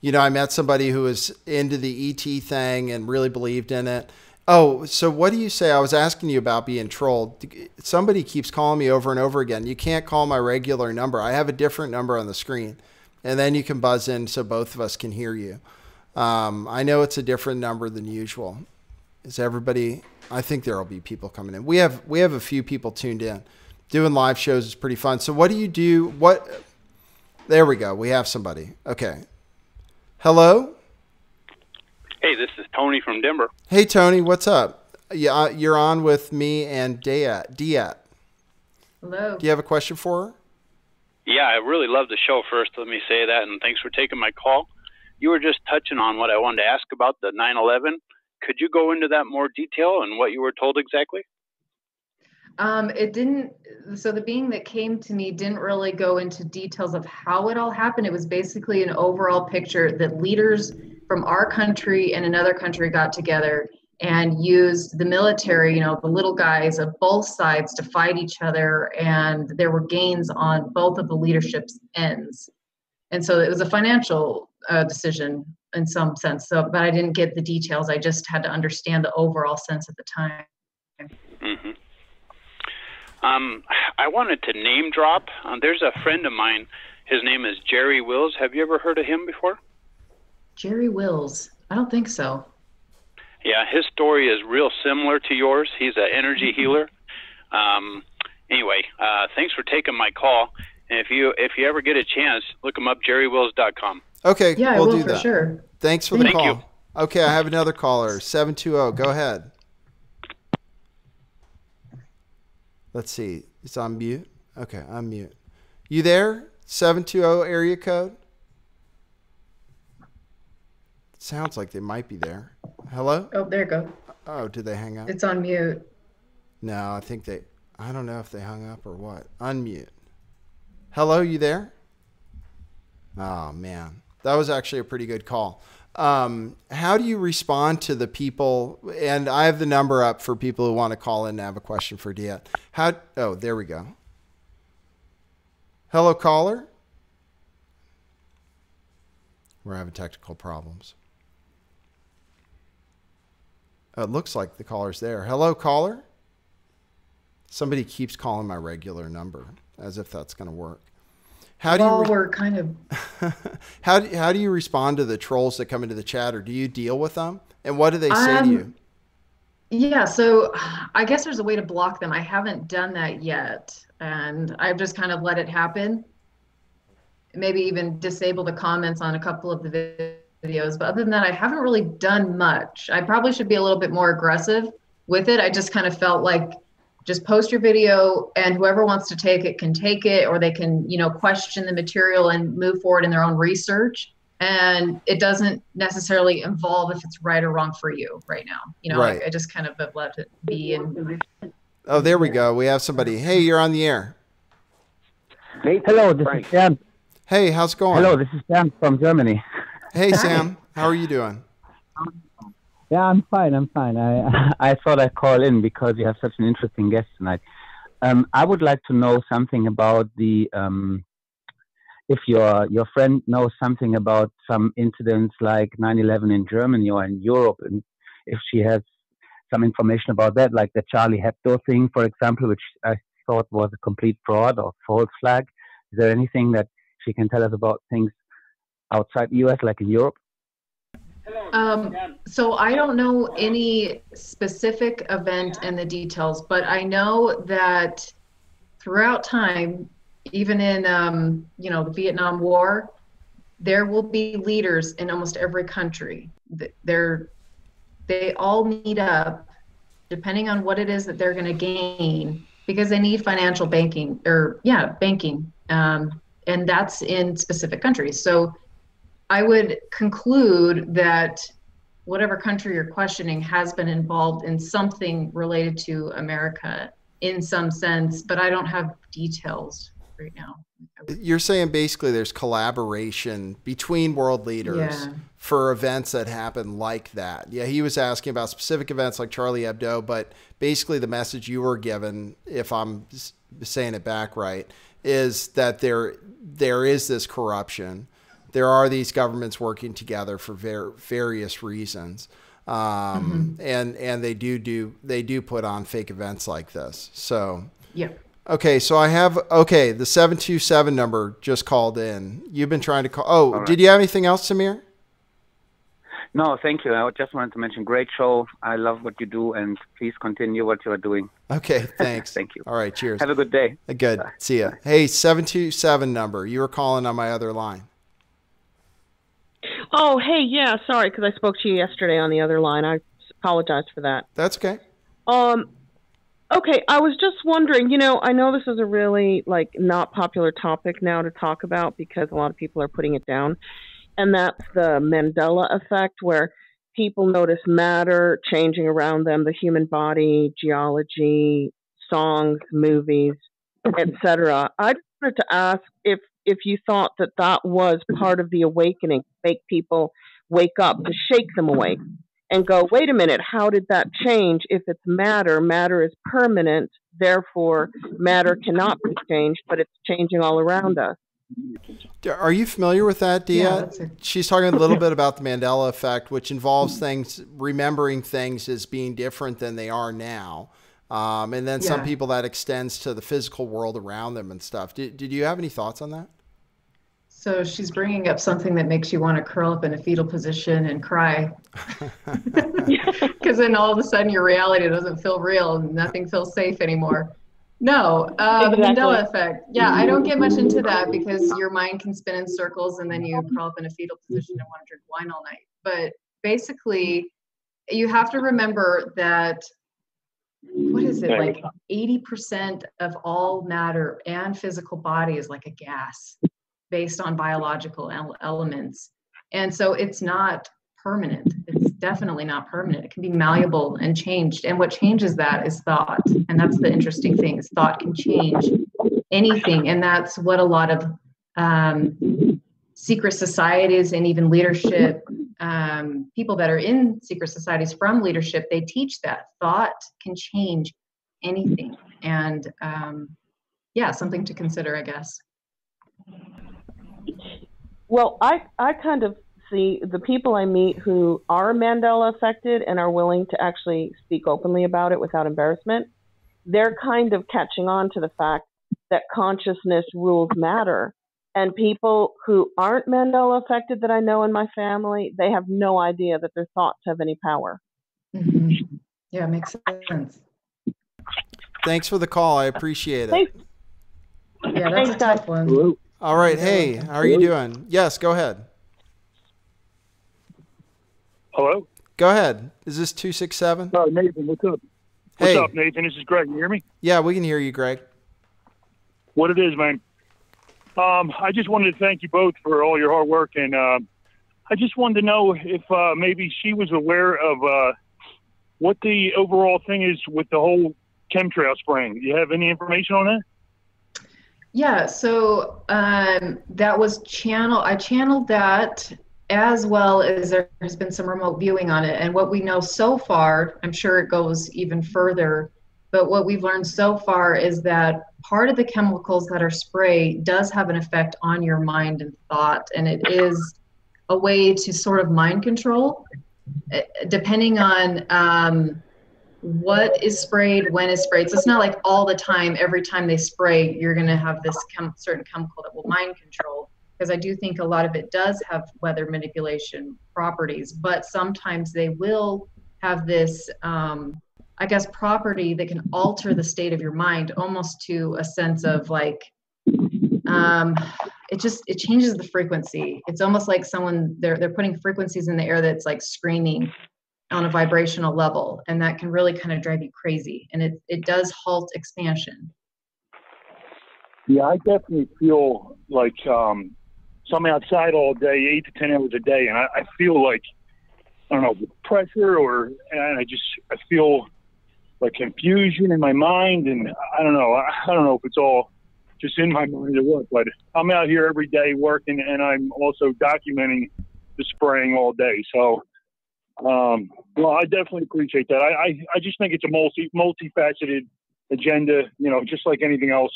you know, I met somebody who was into the ET thing and really believed in it. Oh, so what do you say? I was asking you about being trolled. Somebody keeps calling me over and over again. You can't call my regular number. I have a different number on the screen, and then you can buzz in so both of us can hear you. I know it's a different number than usual. Is everybody? I think there will be people coming in. We have a few people tuned in. Doing live shows is pretty fun. So what do you do? What? There we go. We have somebody. Okay. Hello. Hey, this is Tony from Denver. Hey, Tony. What's up? Yeah, you're on with me and Deéte. hello. Do you have a question for her? Yeah, I really love the show first. Let me say that, and thanks for taking my call. You were just touching on what I wanted to ask about the 9/11. Could you go into that more detail and what you were told exactly? It didn't, so the being that came to me didn't really go into details of how it all happened. It was basically an overall picture that leaders from our country and another country got together and used the military, you know, the little guys of both sides to fight each other. And there were gains on both of the leadership's ends. And so it was a financial decision in some sense. So, but I didn't get the details. I just had to understand the overall sense at the time. Mm-hmm. I wanted to name drop. There's a friend of mine. His name is Jerry Wills. Have you ever heard of him before? Jerry Wills. I don't think so. Yeah, his story is real similar to yours. He's an energy healer. Anyway, thanks for taking my call. And if you ever get a chance, look him up, jerrywills.com. Okay, Yeah, we'll I will do for that. sure. Thanks for the Thank call. you. Okay, I have another caller, 720. Go ahead. Let's see. It's on mute. Okay, I'm mute. You there? 720 area code? It sounds like they might be there. Hello? Oh, there you go. Oh, did they hang up? It's on mute. No, I don't know if they hung up or what. Unmute. Hello, you there? Oh, man. That was actually a pretty good call. How do you respond to the people? And I have the number up for people who want to call in and have a question for Deéte. Oh, there we go. Hello, caller. We're having technical problems. It looks like the caller's there. Hello, caller. Somebody keeps calling my regular number as if that's going to work. We're kind of. How do you respond to the trolls that come into the chat, or do you deal with them? And what do they say to you? Yeah, so I guess there's a way to block them. I haven't done that yet, and I've just kind of let it happen. Maybe even disable the comments on a couple of the videos. But other than that, I haven't really done much. I probably should be a little bit more aggressive with it. I just kind of felt like just post your video and whoever wants to take it can take it, or they can, question the material and move forward in their own research. And it doesn't necessarily involve if it's right or wrong for you right now. Right. I just kind of have let it be. And Oh, there we go. We have somebody. Hey, you're on the air. Hey, hello, this is Sam. Hey, how's it going? Hello, this is Sam from Germany. Hey, Sam. How are you doing? Yeah, I'm fine. I'm fine. I thought I'd call in because you have such an interesting guest tonight. I would like to know something about the if your friend knows something about some incidents like 9/11 in Germany or in Europe, and if she has some information about that, like the Charlie Hebdo thing, for example, which I thought was a complete fraud or false flag. Is there anything that she can tell us about things outside the US, like in Europe? So I don't know any specific event and the details, but I know that throughout time, even in the Vietnam War, there will be leaders in almost every country. They all meet up depending on what it is that they're going to gain, because they need financial banking, and that's in specific countries. So I would conclude that whatever country you're questioning has been involved in something related to America in some sense, but I don't have details right now. You're saying basically there's collaboration between world leaders for events that happen like that. Yeah, he was asking about specific events like Charlie Hebdo, but basically the message you were given, if I'm saying it back right, is that there is this corruption. There are these governments working together for various reasons, and they do put on fake events like this. So yeah. Okay, so the 727 number just called in. You've been trying to call. Oh, right. Did you have anything else, Samir? No, thank you. I just wanted to mention, great show. I love what you do, and please continue what you are doing. Okay, thanks. Thank you. All right, cheers. Have a good day. Good. Bye. See ya. Hey, 727 number. You were calling on my other line. Oh, hey, yeah, sorry, because I spoke to you yesterday on the other line. I apologize for that. That's okay. Okay, I was just wondering, I know this is a really, not popular topic now to talk about because a lot of people are putting it down, and that's the Mandela effect, where people notice matter changing around them, the human body, geology, songs, movies, etc. I just wanted to ask if you thought that was part of the awakening, make people wake up, to shake them awake and go, wait a minute, how did that change? If it's matter, matter is permanent, therefore matter cannot be changed, but it's changing all around us. Are you familiar with that, Deéte? Yeah, She's talking a little bit about the Mandela effect, which involves remembering things as being different than they are now. And then some people that extends to the physical world around them and stuff. Did you have any thoughts on that? So she's bringing up something that makes you want to curl up in a fetal position and cry. Because then all of a sudden your reality doesn't feel real and nothing feels safe anymore. No, Exactly. The Mandela effect. Yeah, I don't get much into that because your mind can spin in circles and then you curl up in a fetal position and want to drink wine all night. But basically, you have to remember that, what is it, like 80% of all matter and physical body is like a gas based on biological elements. And so it's not permanent. It's definitely not permanent. It can be malleable and changed. And what changes that is thought. And that's the interesting thing, is thought can change anything. And that's what a lot of secret societies and even leadership, people that are in secret societies from leadership, they teach that thought can change anything. And something to consider, I guess. Well, I kind of see the people I meet who are Mandela affected and are willing to actually speak openly about it without embarrassment. They're kind of catching on to the fact that consciousness rules matter. And people who aren't Mandela affected that I know in my family, they have no idea that their thoughts have any power. Mm-hmm. Yeah, it makes sense. Thanks for the call. I appreciate it. Thanks. Yeah, that's a tough one. All right. Hey, how are you doing? Yes, go ahead. Hello? Go ahead. Is this 267? Nathan, what's up? Hey. What's up, Nathan? This is Greg. You hear me? Yeah, we can hear you, Greg. What it is, man. I just wanted to thank you both for all your hard work, and I just wanted to know if maybe she was aware of what the overall thing is with the whole chemtrail spraying. Do you have any information on that? Yeah, so that was I channeled that, as well as there has been some remote viewing on it. And what we know so far, I'm sure it goes even further, but what we've learned so far is that part of the chemicals that are sprayed does have an effect on your mind and thought. And it is a way to sort of mind control, depending on what is sprayed, when is sprayed. So it's not like all the time, every time they spray, you're going to have this certain chemical that will mind control. Because I do think a lot of it does have weather manipulation properties, but sometimes they will have this, I guess, property that can alter the state of your mind, almost to a sense of like, it changes the frequency. It's almost like they're putting frequencies in the air that's like screaming on a vibrational level, and that can really kind of drive you crazy. And it does halt expansion. Yeah, I definitely feel like so I'm outside all day, 8 to 10 hours a day, and I feel like, I don't know, pressure, and I feel like confusion in my mind, and I don't know if it's all just in my mind or what, but I'm out here every day working, and I'm also documenting the spraying all day. So, well, I definitely appreciate that. I just think it's a multifaceted agenda, just like anything else,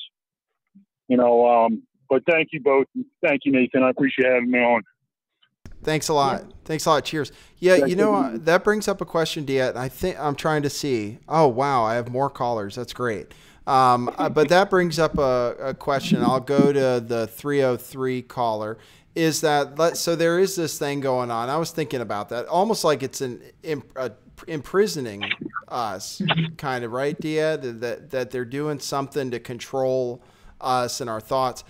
but thank you both. Thank you, Nathan. I appreciate having me on. Thanks a lot. Yeah. Thanks a lot. Cheers. Yeah, that brings up a question, Deéte. I think I'm trying to see. Oh, wow. I have more callers. That's great. But that brings up a question. I'll go to the 303 caller. Is that, so there is this thing going on. I was thinking about that. Almost like it's imprisoning us, kind of, right, Deéte? That they're doing something to control us and our thoughts.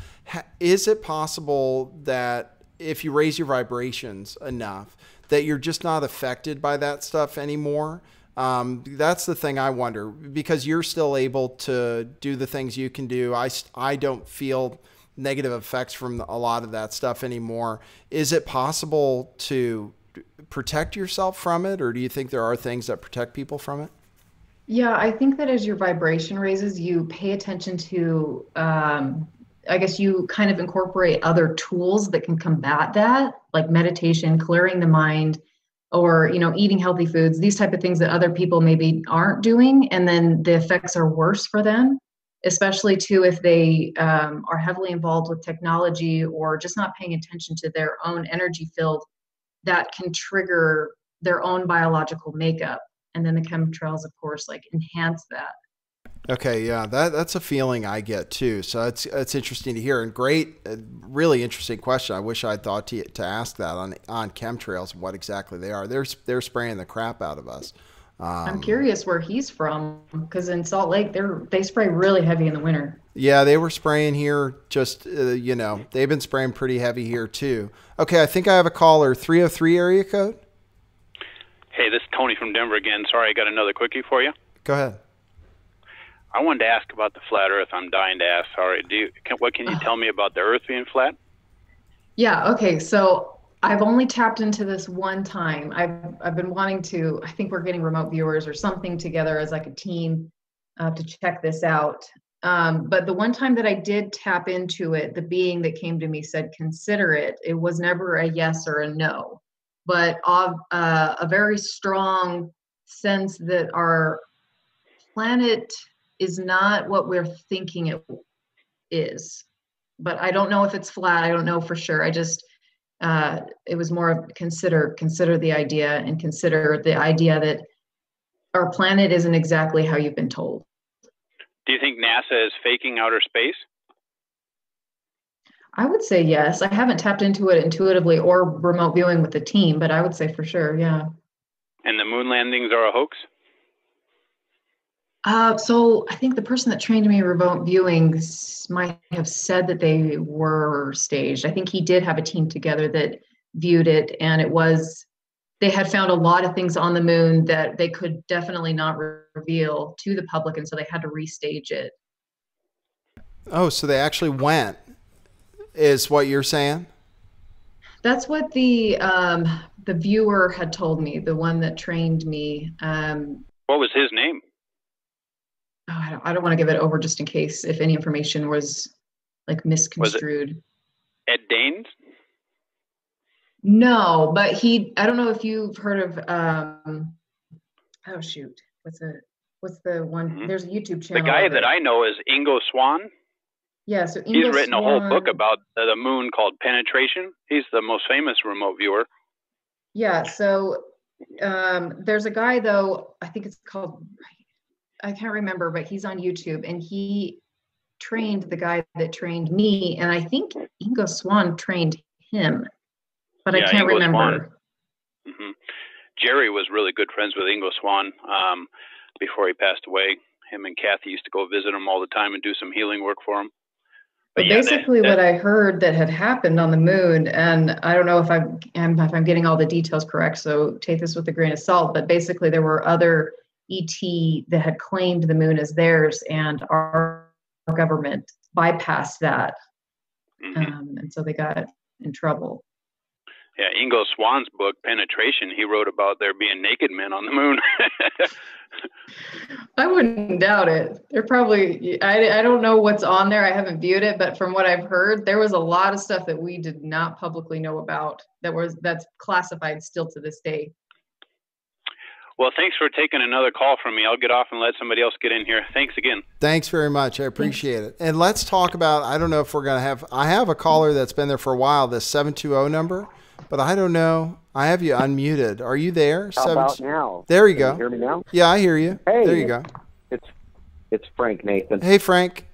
Is it possible that if you raise your vibrations enough, that you're just not affected by that stuff anymore? That's the thing I wonder, because you're still able to do the things you can do. I don't feel negative effects from a lot of that stuff anymore. Is it possible to protect yourself from it, or do you think there are things that protect people from it? Yeah, I think that as your vibration raises, you pay attention to, I guess you kind of incorporate other tools that can combat that, like meditation, clearing the mind, or, eating healthy foods, these type of things that other people maybe aren't doing. And then the effects are worse for them, especially too, if they are heavily involved with technology or just not paying attention to their own energy field that can trigger their own biological makeup. And then the chemtrails, of course, like enhance that. Okay, yeah, that's a feeling I get too. So it's interesting to hear, and great, really interesting question. I wish I'd thought to ask that on chemtrails and what exactly they are. They're spraying the crap out of us. I'm curious where he's from, because in Salt Lake they spray really heavy in the winter. Yeah, they were spraying here. Just they've been spraying pretty heavy here too. Okay, I think I have a caller. 303 area code. Hey, this is Tony from Denver again. Sorry, I got another quickie for you. Go ahead. I wanted to ask about the flat Earth. I'm dying to ask. Sorry, what can you tell me about the Earth being flat? Yeah. Okay. So I've only tapped into this one time. I've been wanting to. I think we're getting remote viewers or something together as like a team to check this out. But the one time that I did tap into it, the being that came to me said, "Consider it." It was never a yes or a no, but a very strong sense that our planet is not what we're thinking it is. But I don't know if it's flat. I don't know for sure. I just, it was more of consider the idea, and consider the idea that our planet isn't exactly how you've been told. Do you think NASA is faking outer space? I would say yes. I haven't tapped into it intuitively or remote viewing with the team, but I would say for sure, yeah. And the moon landings are a hoax? So I think the person that trained me in remote viewing might have said that they were staged. I think he did have a team together that viewed it, and they had found a lot of things on the moon that they could definitely not reveal to the public, and so they had to restage it. Oh, so they actually went, is what you're saying? That's what the viewer had told me, the one that trained me. What was his name? I don't want to give it over just in case if any information was like misconstrued. Was it Ed Danes? No, but I don't know if you've heard of oh shoot, what's the one? Mm-hmm. There's a YouTube channel. The guy that I know is Ingo Swann. Yeah, so he's written a whole book about the moon called Penetration. He's the most famous remote viewer. Yeah, so there's a guy though, I think it's called, I can't remember, but he's on YouTube, and he trained the guy that trained me, and I think Ingo Swann trained him, but I can't remember. Mm-hmm. Jerry was really good friends with Ingo Swann before he passed away. Him and Kathy used to go visit him all the time and do some healing work for him. But basically what I heard that had happened on the moon, and I don't know if I'm getting all the details correct, so take this with a grain of salt, but basically there were other ET that had claimed the moon as theirs, and our government bypassed that. Mm-hmm. And so they got in trouble. Yeah, Ingo Swann's book, Penetration, he wrote about there being naked men on the moon. I wouldn't doubt it. They're probably, I don't know what's on there. I haven't viewed it, but from what I've heard, there was a lot of stuff that we did not publicly know about that's classified still to this day. Well, thanks for taking another call from me. I'll get off and let somebody else get in here. Thanks again. Thanks very much. I appreciate it. And let's talk about, I don't know if we're going to I have a caller that's been there for a while, this 720 number, but I don't know. I have you unmuted. Are you there? How about now? There you Can go. You hear me now? Yeah, I hear you. Hey, there you go. It's Frank, Nathan. Hey, Frank.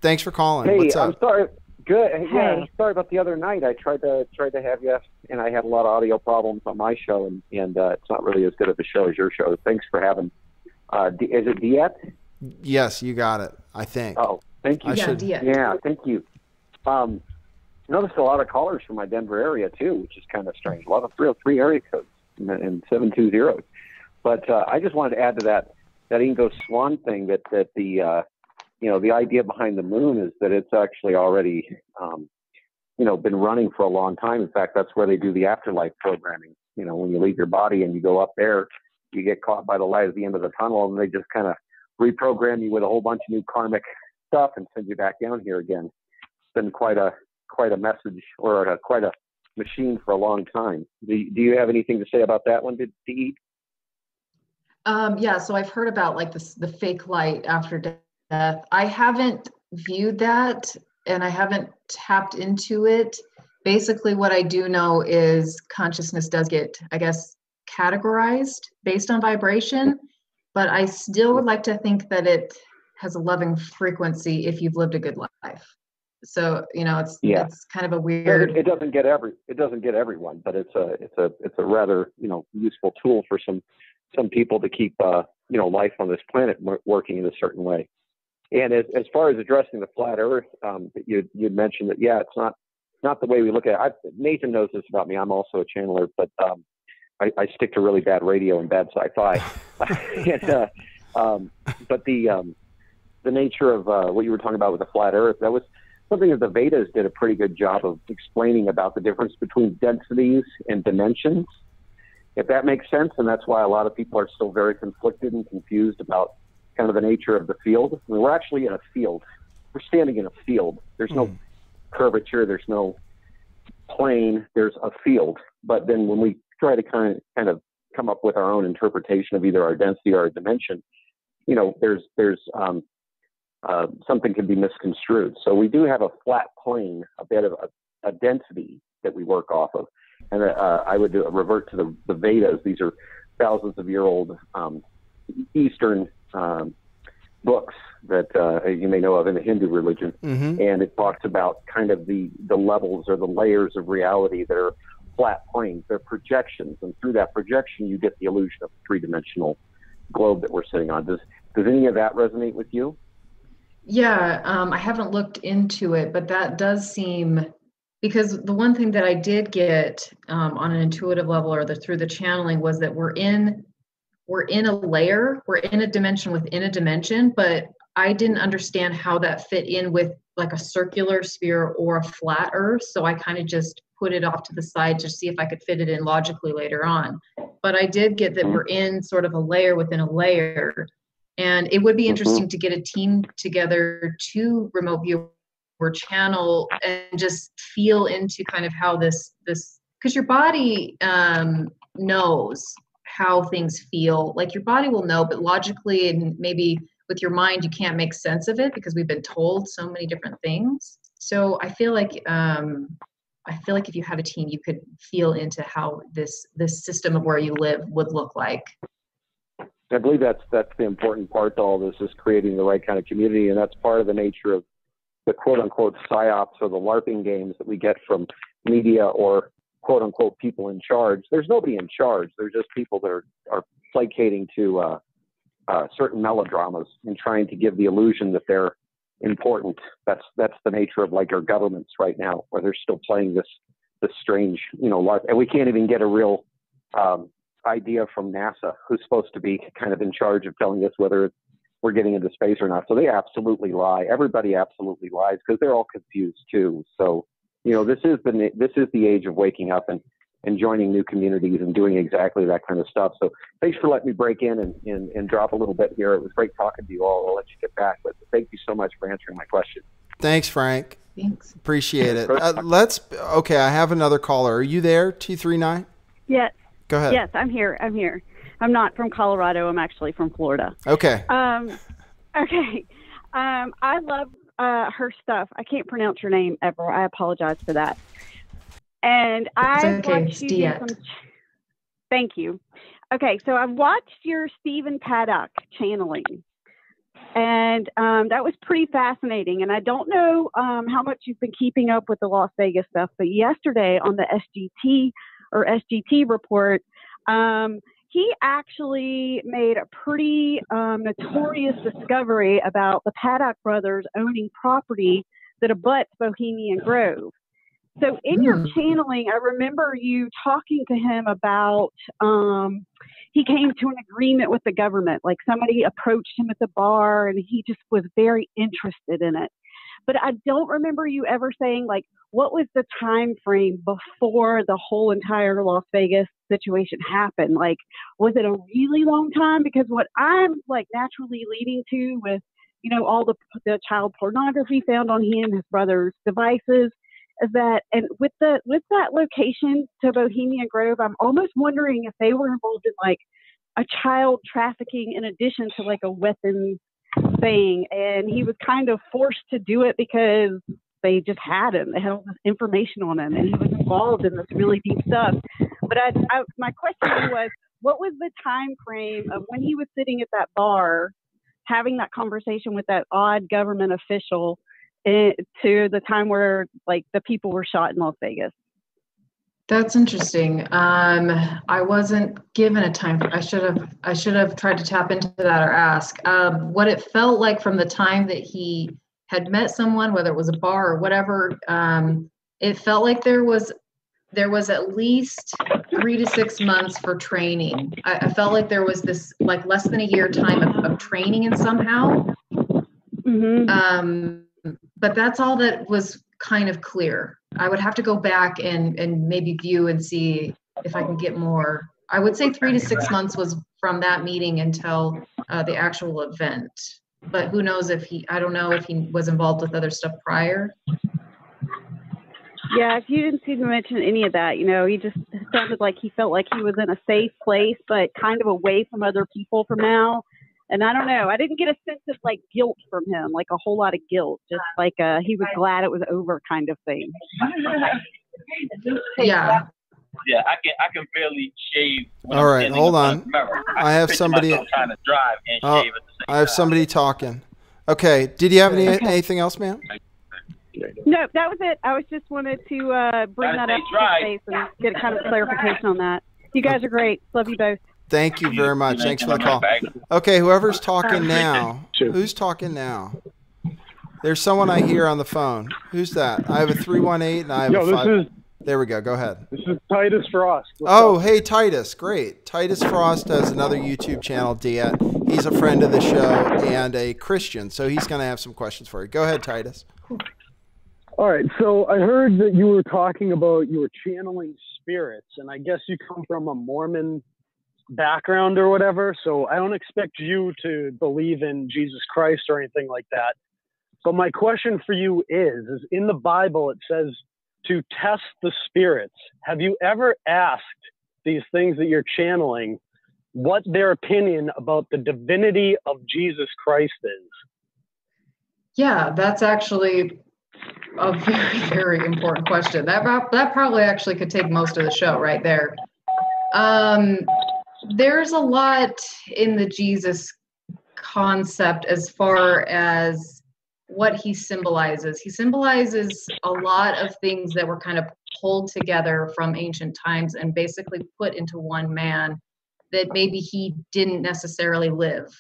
Thanks for calling. Hey, what's up? I'm sorry. Good. Hey. Yeah, I'm sorry about the other night. I tried to have you, and I had a lot of audio problems on my show, and it's not really as good of a show as your show. Thanks for having. Is it Deéte? Yes, you got it. I think. Oh, thank you. Deéte. Yeah, thank you. Noticed a lot of callers from my Denver area too, which is kind of strange. A lot of 303 area codes and 720. But I just wanted to add to that Ingo Swann thing that the the idea behind the moon is that it's actually already been running for a long time. In fact, that's where they do the afterlife programming. When you leave your body and you go up there, you get caught by the light at the end of the tunnel, and they just kind of reprogram you with a whole bunch of new karmic stuff and send you back down here again. It's been quite a message, or quite a machine for a long time. Do you have anything to say about that one, Deéte? Yeah, so I've heard about like the fake light after death. I haven't viewed that, and I haven't tapped into it. Basically, what I do know is consciousness does get, I guess, categorized based on vibration, but I still would like to think that it has a loving frequency if you've lived a good life. So it's kind of a weird. It doesn't get everyone, but it's a rather useful tool for some people to keep life on this planet working in a certain way. And as far as addressing the flat Earth, you'd mentioned that it's not the way we look at it. Nathan knows this about me. I'm also a channeler, but I stick to really bad radio and bad sci-fi. But the nature of what you were talking about with the flat Earth, that was something that the Vedas did a pretty good job of explaining about the difference between densities and dimensions, if that makes sense. And that's why a lot of people are still very conflicted and confused about kind of the nature of the field. I mean, we're actually in a field. We're standing in a field. There's no curvature. There's no plane. There's a field. But then when we try to kind of come up with our own interpretation of either our density or our dimension, there's something can be misconstrued. So we do have a flat plane, a bit of a density that we work off of. And I would revert to the Vedas. These are thousands of year old Eastern books that you may know of in the Hindu religion. Mm-hmm. And it talks about kind of the levels or the layers of reality that are flat planes. They're projections. And through that projection, you get the illusion of a three-dimensional globe that we're sitting on. Does Does any of that resonate with you? Yeah, I haven't looked into it, but that does seem, because the one thing that I did get on an intuitive level or through the channeling was that we're in a layer, we're in a dimension within a dimension, but I didn't understand how that fit in with like a circular sphere or a flat earth. So I kind of just put it off to the side to see if I could fit it in logically later on. But I did get that we're in sort of a layer within a layer. And it would be interesting to get a team together to remote view or channel and just feel into kind of how this, because your body knows how things feel. Like your body will know, but logically and maybe with your mind, you can't make sense of it because we've been told so many different things. So I feel like if you had a team, you could feel into how this system of where you live would look like. I believe that's the important part to all this, is creating the right kind of community, and that's part of the nature of the quote-unquote psyops or the LARPing games that we get from media or quote-unquote people in charge. There's nobody in charge. They're just people that are placating to certain melodramas and trying to give the illusion that they're important. That's the nature of like our governments right now, where they're still playing this strange, LARP, and we can't even get a real idea from NASA, who's supposed to be kind of in charge of telling us whether we're getting into space or not. So they absolutely lie. Everybody absolutely lies because they're all confused too. So, this is the age of waking up and joining new communities and doing exactly that kind of stuff. So thanks for letting me break in and drop a little bit here. It was great talking to you all. I'll let you get back, but thank you so much for answering my question. Thanks, Frank. Thanks. Appreciate it. Okay, I have another caller. Are you there, 239? Yes. Go ahead. Yes, I'm here. I'm not from Colorado. I'm actually from Florida. Okay. Okay. I love her stuff. I can't pronounce her name ever. I apologize for that. And I watched you do some. Thank you. Okay, so I've watched your Stephen Paddock channeling, and that was pretty fascinating. And I don't know how much you've been keeping up with the Las Vegas stuff, but yesterday on the SGT report, he actually made a pretty notorious discovery about the Paddock brothers owning property that abuts Bohemian Grove. So in your channeling, I remember you talking to him about he came to an agreement with the government. Like somebody approached him at the bar and he just was very interested in it. But I don't remember you ever saying, like, what was the time frame before the whole entire Las Vegas situation happened? Like, was it a really long time? Because what I'm like naturally leading to with, all the child pornography found on he and his brother's devices is that, and with that location to Bohemian Grove, I'm almost wondering if they were involved in like a child trafficking in addition to like a weapons thing, and he was kind of forced to do it because they just had him. They had all this information on him, and he was involved in this really deep stuff. But my question was, what was the time frame of when he was sitting at that bar having that conversation with that odd government official to the time where like the people were shot in Las Vegas? That's interesting. I wasn't given a time. I should have tried to tap into that or ask. What it felt like from the time that he had met someone, whether it was a bar or whatever, it felt like there was at least 3 to 6 months for training. I felt like there was this like less than a year time of training and somehow. But that's all that was kind of clear. I would have to go back and maybe view and see if I can get more. I would say 3 to 6 months was from that meeting until the actual event. But who knows I don't know if he was involved with other stuff prior. Yeah, if you didn't seem to mention any of that, he just sounded like he felt like he was in a safe place, but kind of away from other people for now. And I don't know, I didn't get a sense of like guilt from him, like a whole lot of guilt, just like he was glad it was over kind of thing. Yeah. Yeah, I can barely shave. All right, hold on. I have somebody trying to drive and shave at the same I have somebody talking. Okay, did you have anything else, ma'am? No, that was it. I was just wanted to bring that up to space and get kind of clarification on that. You guys are great. Love you both. Thank you very much. Thanks for the call. Okay, whoever's talking now. Who's talking now? There's someone I hear on the phone. Who's that? I have a 318 and I have a 5. There we go. Go ahead. This is Titus Frost. Hey, Titus. Great. Titus Frost has another YouTube channel, Deéte. He's a friend of the show and a Christian, so he's going to have some questions for you. Go ahead, Titus. All right. So I heard that you were talking about you were channeling spirits, and I guess you come from a Mormon background or whatever. So I don't expect you to believe in Jesus Christ or anything like that. But my question for you is in the Bible, it says to test the spirits. Have you ever asked these things that you're channeling what their opinion about the divinity of Jesus Christ is? Yeah, that's actually a very, very important question. That probably actually could take most of the show right there. There's a lot in the Jesus concept as far as what he symbolizes. He symbolizes a lot of things that were kind of pulled together from ancient times and basically put into one man that maybe he didn't necessarily live.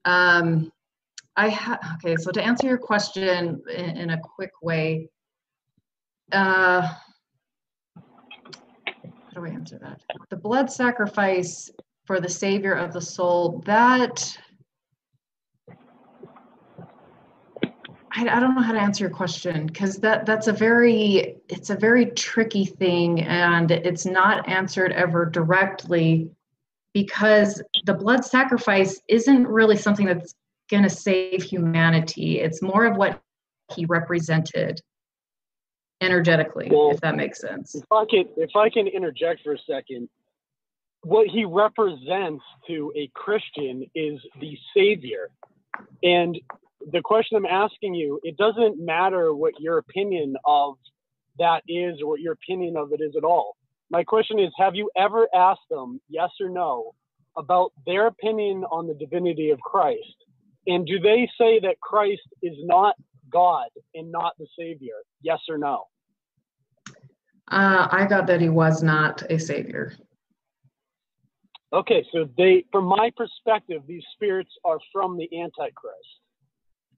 Okay, so to answer your question in a quick way, how do I answer that? The blood sacrifice for the savior of the soul, that I don't know how to answer your question, because it's a very tricky thing, and it's not answered ever directly, because the blood sacrifice isn't really something that's going to save humanity. It's more of what he represented energetically, if that makes sense. If I can interject for a second, what he represents to a Christian is the Savior. And the question I'm asking you, it doesn't matter what your opinion of that is or what your opinion of it is at all. My question is, have you ever asked them, yes or no, about their opinion on the divinity of Christ? And do they say that Christ is not God and not the Savior? Yes or no? I got that he was not a savior. Okay, so from my perspective, these spirits are from the Antichrist.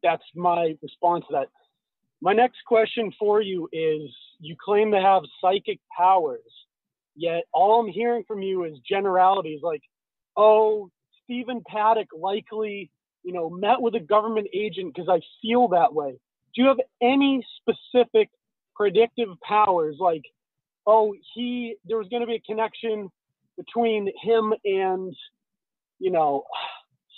That's my response to that. My next question for you is, you claim to have psychic powers, yet all I'm hearing from you is generalities like, oh, Stephen Paddock likely, met with a government agent because I feel that way. Do you have any specific predictive powers like, oh, there was going to be a connection between him and,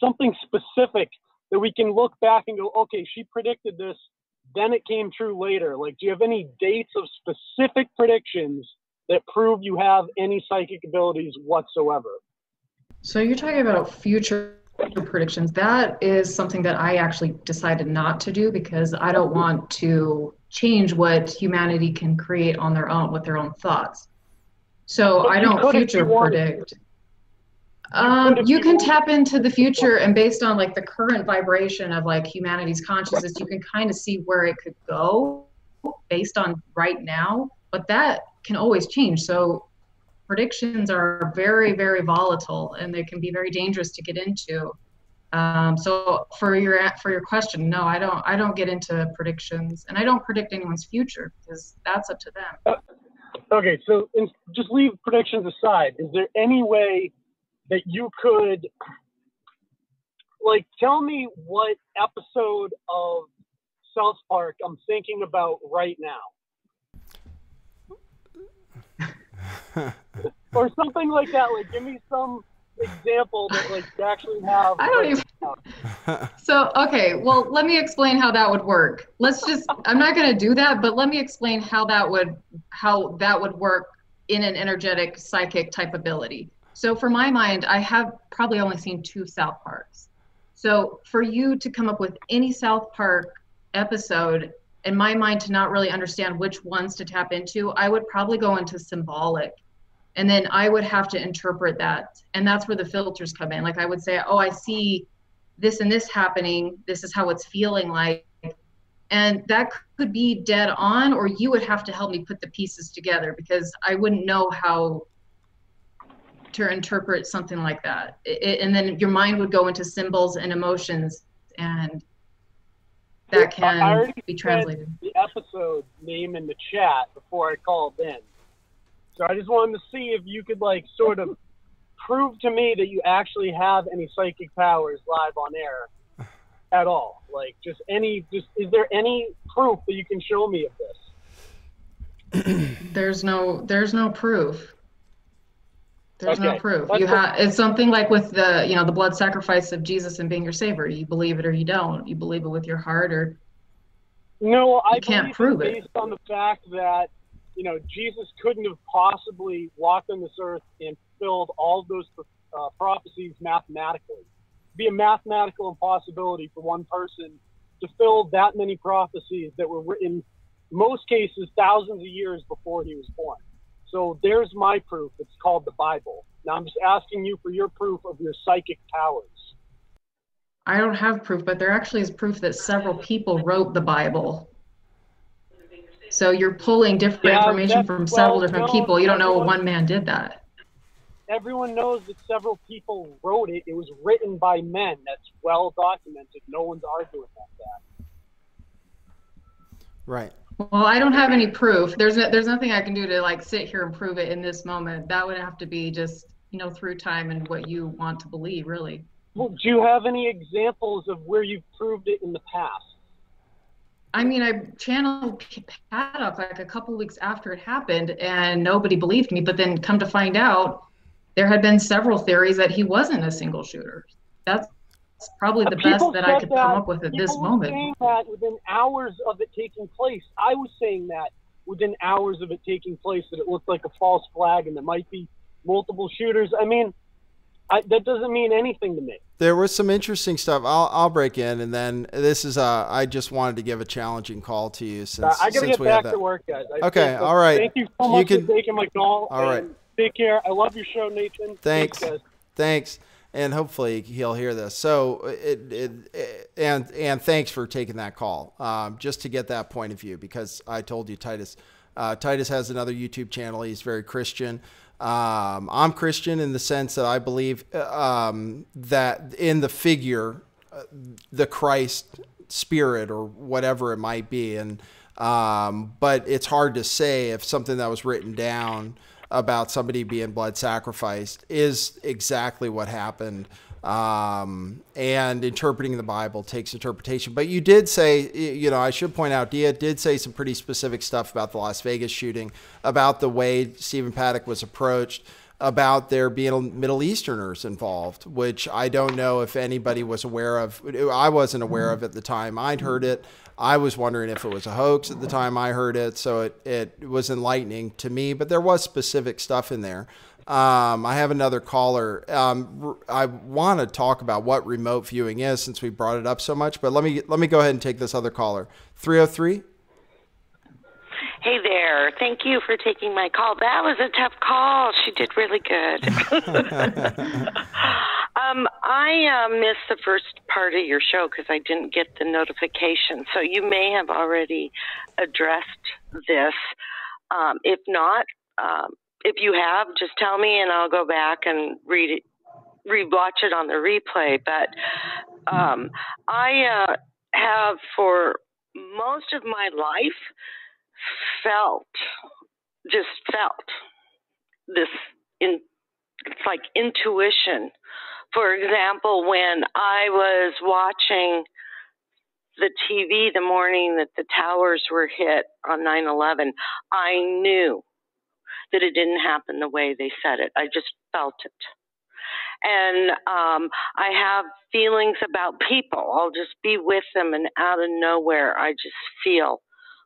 something specific that we can look back and go, okay, she predicted this, then it came true later. Like, do you have any dates of specific predictions that prove you have any psychic abilities whatsoever? So you're talking about future predictions. That is something that I actually decided not to do because I don't want to change what humanity can create on their own with their own thoughts. So I don't future predict. You can tap into the future, and based on like the current vibration of like humanity's consciousness, you can kind of see where it could go based on right now, but that can always change. So predictions are very, very volatile, and they can be very dangerous to get into. So for your question, no, I don't get into predictions, and I don't predict anyone's future because that's up to them. Okay, so just leave predictions aside. Is there any way that you could, tell me what episode of South Park I'm thinking about right now? Or something like that. Give me some example that you actually have. I don't even. So, okay, well, let me explain how that would work. I'm not going to do that, but let me explain how that would work in an energetic psychic type ability. So for my mind, I have probably only seen 2 South Parks. So for you to come up with any South Park episode, in my mind, to not really understand which ones to tap into, I would probably go into symbolic. And then I would have to interpret that. And that's where the filters come in. I would say, oh, I see this and this happening. This is how it's feeling like. And that could be dead on, or you would have to help me put the pieces together because I wouldn't know how to interpret something like that. And then your mind would go into symbols and emotions, and that I can already be said translated. the episode name in the chat before I called in. So I just wanted to see if you could like sort of prove to me that you actually have any psychic powers live on air at all. Like just is there any proof that you can show me of this? There's no proof. There's no Okay. proof. It's something like with the, you know, the blood sacrifice of Jesus and being your savior. You believe it or you don't. You believe it with your heart, or no, I can't believe prove it's it. based on the fact that, you know, Jesus couldn't have possibly walked on this earth and fulfilled all of those prophecies mathematically. It'd be a mathematical impossibility for one person to fill that many prophecies that were written, in most cases, thousands of years before he was born. So there's my proof. It's called the Bible. Now I'm just asking you for your proof of your psychic powers. I don't have proof, but there actually is proof that several people wrote the Bible. So you're pulling different information from several different people. You don't know one man did that. Everyone knows that several people wrote it. It was written by men. That's well documented. No one's arguing that. Right. Well, I don't have any proof. There's nothing I can do to like sit here and prove it in this moment. That would have to be just, you know, through time and what you want to believe, really. Well, do you have any examples of where you've proved it in the past? I mean, I channeled Paddock like a couple of weeks after it happened, and nobody believed me. But then come to find out, there had been several theories that he wasn't a single shooter. That's probably the best that I could come up with at this moment. People were saying that within hours of it taking place. I was saying that within hours of it taking place, that it looked like a false flag and there might be multiple shooters. I mean, that doesn't mean anything to me. There was some interesting stuff. I'll break in, and then this is I just wanted to give a challenging call to you since I gotta get we back had to that. work, guys. Okay, all right. Thank you so much for taking my call. All right. Take care. I love your show, Nathan. Thanks. Guys. Thanks. And hopefully he'll hear this. So and thanks for taking that call. Just to get that point of view, because I told you Titus has another YouTube channel. He's very Christian. I'm Christian in the sense that I believe that in the figure, the Christ spirit or whatever it might be. And but it's hard to say if something that was written down about somebody being blood sacrificed is exactly what happened. And interpreting the Bible takes interpretation. But you did say, you know, I should point out, Deéte did say some pretty specific stuff about the Las Vegas shooting, about the way Stephen Paddock was approached, about there being Middle Easterners involved, which I don't know if anybody was aware of. I wasn't aware of at the time I'd heard it. I was wondering if it was a hoax at the time I heard it, so it was enlightening to me, but there was specific stuff in there. I have another caller. I want to talk about what remote viewing is since we brought it up so much, but let me go ahead and take this other caller. 303. Hey there. Thank you for taking my call. That was a tough call. She did really good. I missed the first part of your show because I didn't get the notification. So you may have already addressed this. If not, if you have, just tell me and I'll go back and rewatch it on the replay. But I have for most of my life felt this it's like intuition. For example, when I was watching the TV the morning that the towers were hit on 9/11, I knew that it didn't happen the way they said it. I just felt it. And I have feelings about people. I'll just be with them, and out of nowhere, I just feel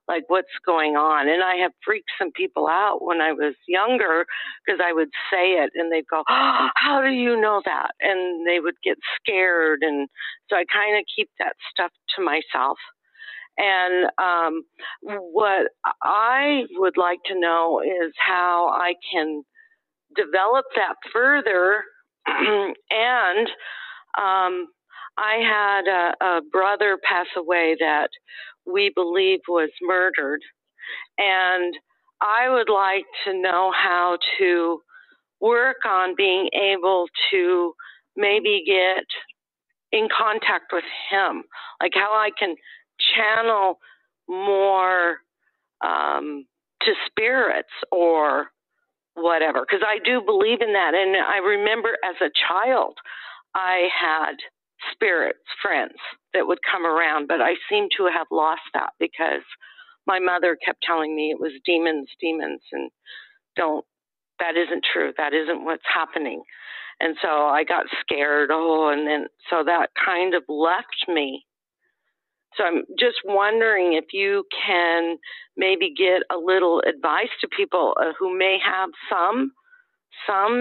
like what's going on. And I have freaked some people out when I was younger because I would say it and they'd go, oh, how do you know that? And they would get scared. And so I kind of keep that stuff to myself. And what I would like to know is how I can develop that further. And I had a brother pass away that we believe was murdered. And I would like to know how to work on being able to maybe get in contact with him, like how I can channel more to spirits or whatever, because I do believe in that. And I remember as a child, I had spirits, friends that would come around, but I seem to have lost that because my mother kept telling me it was demons, and that isn't true. That isn't what's happening. And so I got scared. And then so that kind of left me. So I'm just wondering if you can maybe get a little advice to people who may have some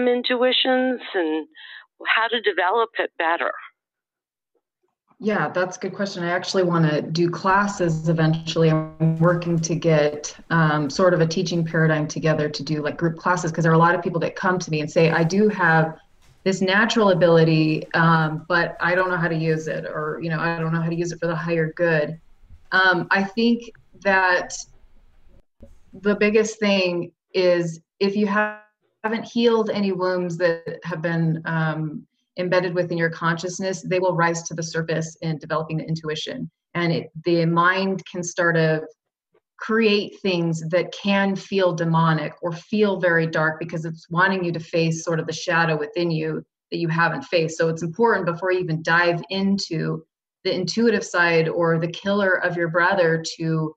intuitions and how to develop it better. Yeah, that's a good question. I actually want to do classes eventually. I'm working to get sort of a teaching paradigm together to do like group classes, because there are a lot of people that come to me and say, I do have this natural ability, but I don't know how to use it, or, I don't know how to use it for the higher good. I think that the biggest thing is if you haven't healed any wounds that have been embedded within your consciousness, they will rise to the surface in developing the intuition. And the mind can start to create things that can feel demonic or feel very dark because it's wanting you to face sort of the shadow within you that you haven't faced. So it's important before you even dive into the intuitive side or the killer of your brother to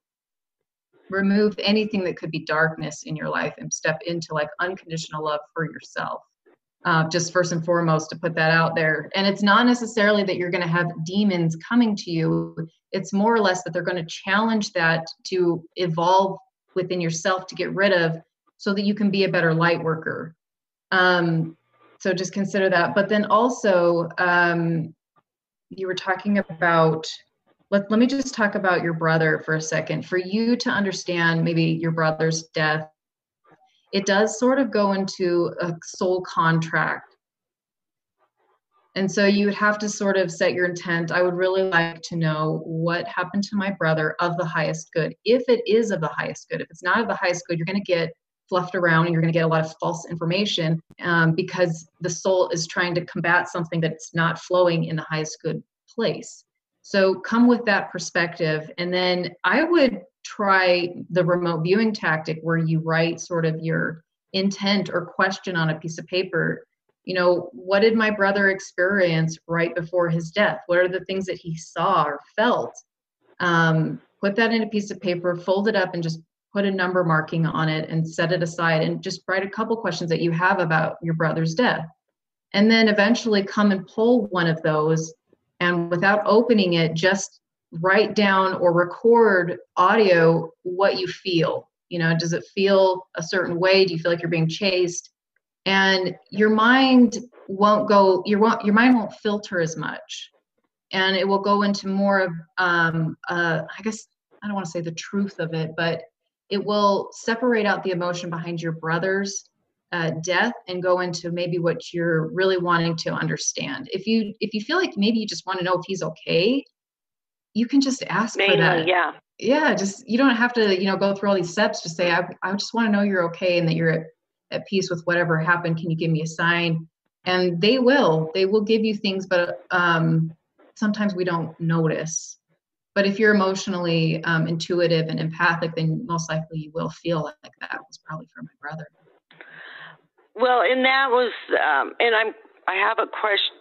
remove anything that could be darkness in your life and step into like unconditional love for yourself. Just first and foremost, to put that out there. And it's not necessarily that you're going to have demons coming to you. It's more or less that they're going to challenge that to evolve within yourself to get rid of so that you can be a better light worker. So just consider that. But then also, you were talking about, let me just talk about your brother for a second. For you to understand maybe your brother's death, it does sort of go into a soul contract. And so you would have to sort of set your intent. I would really like to know what happened to my brother of the highest good. If it is of the highest good, if it's not of the highest good, you're going to get fluffed around and you're going to get a lot of false information because the soul is trying to combat something that's not flowing in the highest good place. So come with that perspective. And then I would try the remote viewing tactic where you write sort of your intent or question on a piece of paper. What did my brother experience right before his death? What are the things that he saw or felt? Put that in a piece of paper, fold it up, and just put a number marking on it and set it aside, and just write a couple questions that you have about your brother's death. And then eventually come and pull one of those, and without opening it, just write down or record audio what you feel. Does it feel a certain way? Do you feel like you're being chased? And your mind won't go, your mind won't filter as much. And it will go into more of, I guess, I don't want to say the truth of it, but it will separate out the emotion behind your brother's death and go into maybe what you're really wanting to understand. If you feel like maybe you just want to know if he's okay, you can just ask for that. Yeah, just, you don't have to, go through all these steps. Just say, I just want to know you're okay and that you're at peace with whatever happened. Can you give me a sign? And they will give you things, but sometimes we don't notice. But if you're emotionally intuitive and empathic, then most likely you will feel like that was probably for my brother. Well, and that was, and I have a question,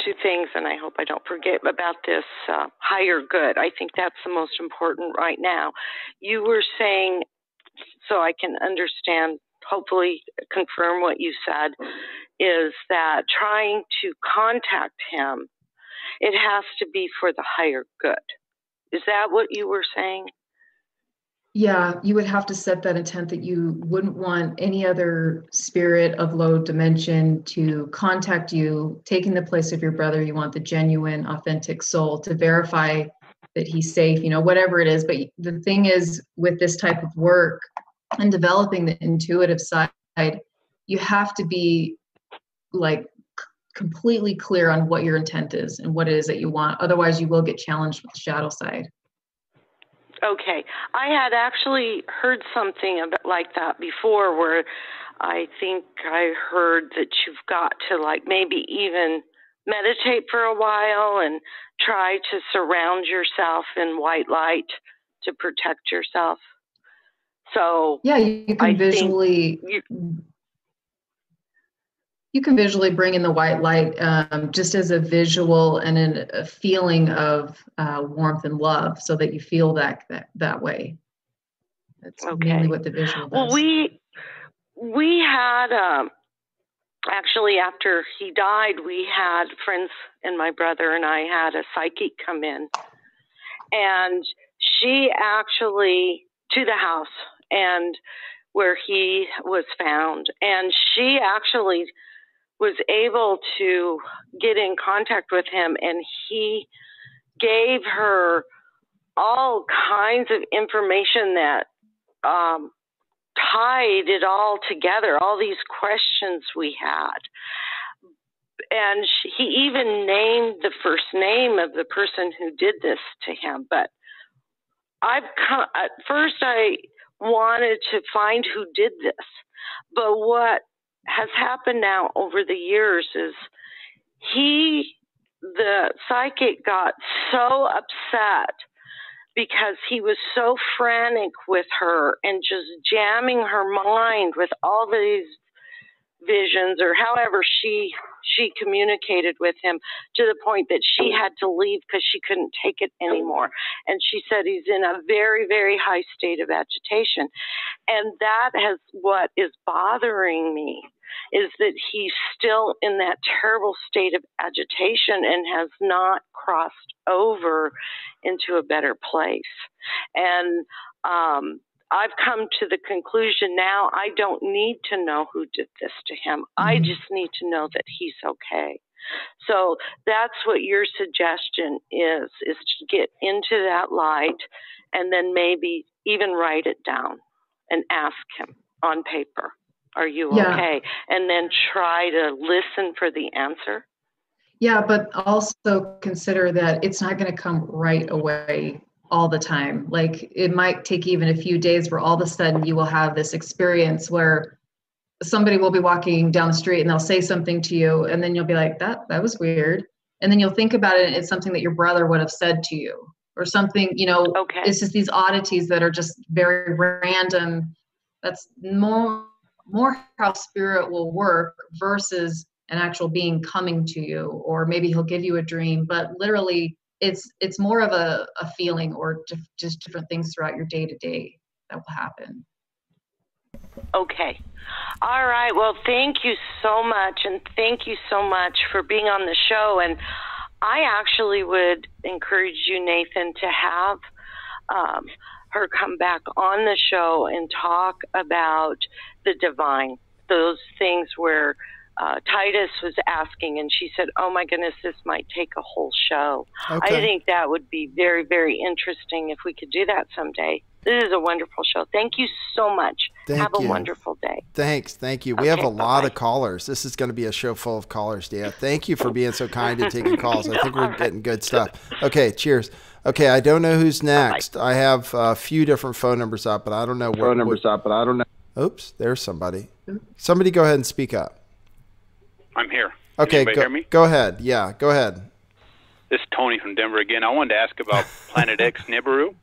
two things, and I hope I don't forget about this higher good. I think that's the most important right now. You were saying, so I can understand, hopefully confirm what you said, is that trying to contact him, it has to be for the higher good. Is that what you were saying? Yeah, you would have to set that intent that you wouldn't want any other spirit of low dimension to contact you, taking the place of your brother. You want the genuine, authentic soul to verify that he's safe, whatever it is. But the thing is, with this type of work and developing the intuitive side, you have to be like completely clear on what your intent is and what it is that you want. Otherwise, you will get challenged with the shadow side. Okay. I had actually heard something about, like that before, where I think I heard that you've got to like maybe even meditate for a while and try to surround yourself in white light to protect yourself. So Yeah, you can visually you can visually bring in the white light just as a visual and a feeling of warmth and love, so that you feel that way. That's mainly what the visual does. Well, we had actually, after he died, we had friends, and my brother and I had a psychic come in, and she actually, to the house and where he was found, and she actually was able to get in contact with him, and he gave her all kinds of information that tied it all together, all these questions we had. And he even named the first name of the person who did this to him. But at first I wanted to find who did this. But what has happened now over the years is the psychic got so upset because he was so frantic with her and just jamming her mind with all these visions, or however she communicated with him, to the point that she had to leave because she couldn't take it anymore. And she said he's in a very, very high state of agitation. And that is what is bothering me, is that he's still in that terrible state of agitation and has not crossed over into a better place. And I've come to the conclusion now I don't need to know who did this to him. I just need to know that he's okay. So that's what your suggestion is to get into that light and then maybe even write it down and ask him on paper, are you okay? And then try to listen for the answer. Yeah, but also consider that it's not going to come right away all the time. Like, it might take even a few days where all of a sudden you will have this experience where somebody will be walking down the street and they'll say something to you, and then you'll be like, that was weird. And then you'll think about it, and it's something that your brother would have said to you, or something, it's just these oddities that are just very random. That's more how spirit will work versus an actual being coming to you, or maybe he'll give you a dream, but literally it's more of a feeling, or just different things throughout your day-to-day that will happen. Okay. All right. Well, thank you so much. And thank you so much for being on the show. And I actually would encourage you, Nathan, to have her come back on the show and talk about the divine, those things where Titus was asking, and she said, oh my goodness, this might take a whole show. Okay. I think that would be very, very interesting if we could do that someday. This is a wonderful show. Thank you so much. Have a wonderful day. Thanks. Thank you. We have a lot of callers. This is going to be a show full of callers, Deéte. Thank you for being so kind and taking calls. I think we're getting good stuff. Okay, cheers. Okay, I don't know who's next. I have a few different phone numbers up, but I don't know what. Oops, there's somebody. Somebody go ahead and speak up. I'm here. Okay, hear me? Go ahead. Yeah, go ahead. This is Tony from Denver again. I wanted to ask about Planet X Nibiru.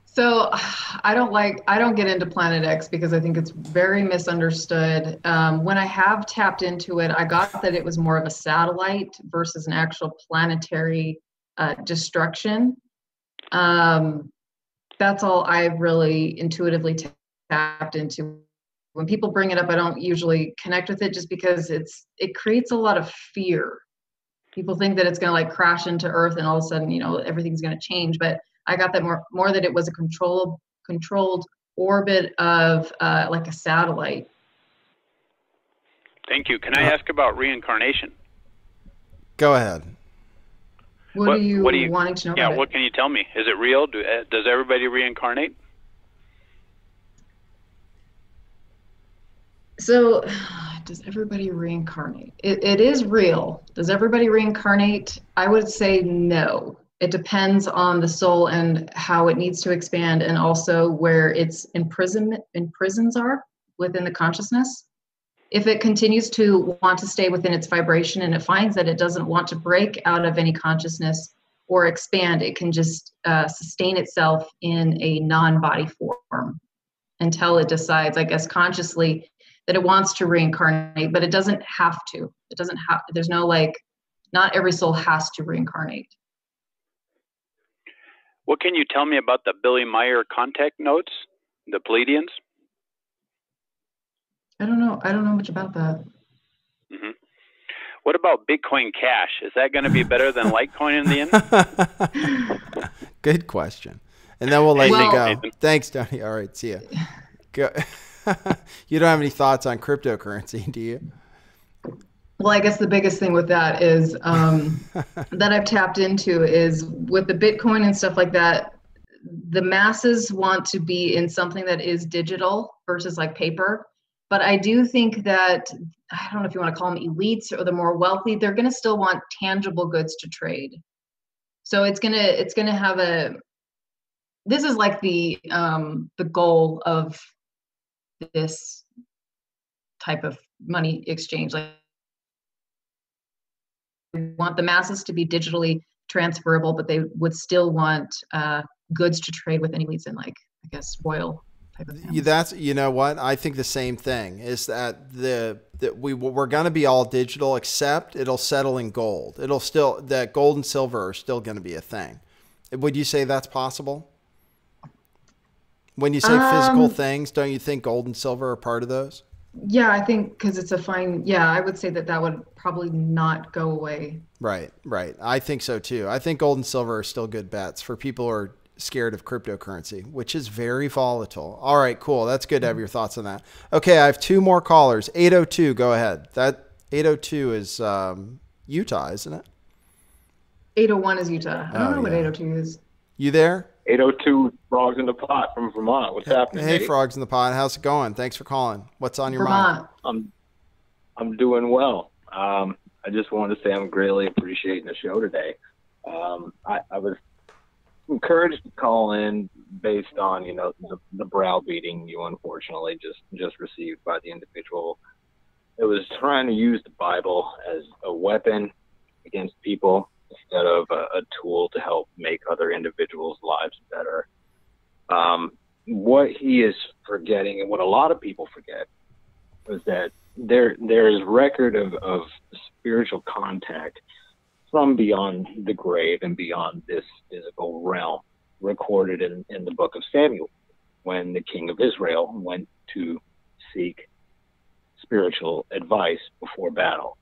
So I don't get into Planet X because I think it's very misunderstood. When I have tapped into it, I got that it was more of a satellite versus an actual planetary destruction. That's all I really intuitively tapped into. When people bring it up, I don't usually connect with it just because it creates a lot of fear. People think that it's going to like crash into Earth and all of a sudden, everything's going to change. But I got that more that it was a controlled orbit of like a satellite. Thank you. Can I ask about reincarnation? Go ahead. What are you wanting to know about what can you tell me? Is it real? Does everybody reincarnate? So, does everybody reincarnate? It is real. Does everybody reincarnate? I would say no. It depends on the soul and how it needs to expand, and also where its imprisons are within the consciousness. If it continues to want to stay within its vibration and it finds that it doesn't want to break out of any consciousness or expand, it can just sustain itself in a non-body form until it decides, I guess, consciously that it wants to reincarnate, but it doesn't have to. It doesn't have, there's no like, not every soul has to reincarnate. What can you tell me about the Billy Meyer contact notes, the Pleiadians? I don't know much about that. Mm-hmm. What about Bitcoin Cash? Is that going to be better than Litecoin in the end? Good question. And then we'll let you go. Thanks, Tony. All right, see ya. Go. You don't have any thoughts on cryptocurrency, do you? Well, I guess the biggest thing with that is that I've tapped into is with the Bitcoin and stuff like that, the masses want to be in something that is digital versus like paper. But I do think that, I don't know if you want to call them elites or the more wealthy, they're going to still want tangible goods to trade. So it's going to have this is like the goal of this type of money exchange. Like, they want the masses to be digitally transferable, but they would still want goods to trade with any elites in, like, I guess, royal. That's, you know what, I think the same thing is that we're going to be all digital, except it'll settle in gold. It'll still, that gold and silver are still going to be a thing. Would you say that's possible? When you say physical things, don't you think gold and silver are part of those? Yeah, I think because it's a fine, yeah, I would say that would probably not go away. Right. I think so too. I think gold and silver are still good bets for people who are scared of cryptocurrency, which is very volatile. All right, cool. That's good to have your thoughts on that. Okay, I have two more callers. 802, go ahead. That 802 is Utah, isn't it? 801 is Utah. I don't know what 802 is. You there? 802 Frogs in the Pot from Vermont. What's happening? Hey, Frogs in the Pot. How's it going? Thanks for calling. What's on your mind? I'm doing well. I just wanted to say I'm greatly appreciating the show today. I was encouraged to call in based on, you know, the browbeating you unfortunately just received by the individual. It was trying to use the Bible as a weapon against people instead of a tool to help make other individuals' lives better. What he is forgetting, and what a lot of people forget, is that there is record of spiritual contact from beyond the grave and beyond this physical realm, recorded in the book of Samuel, when the king of Israel went to seek spiritual advice before battle.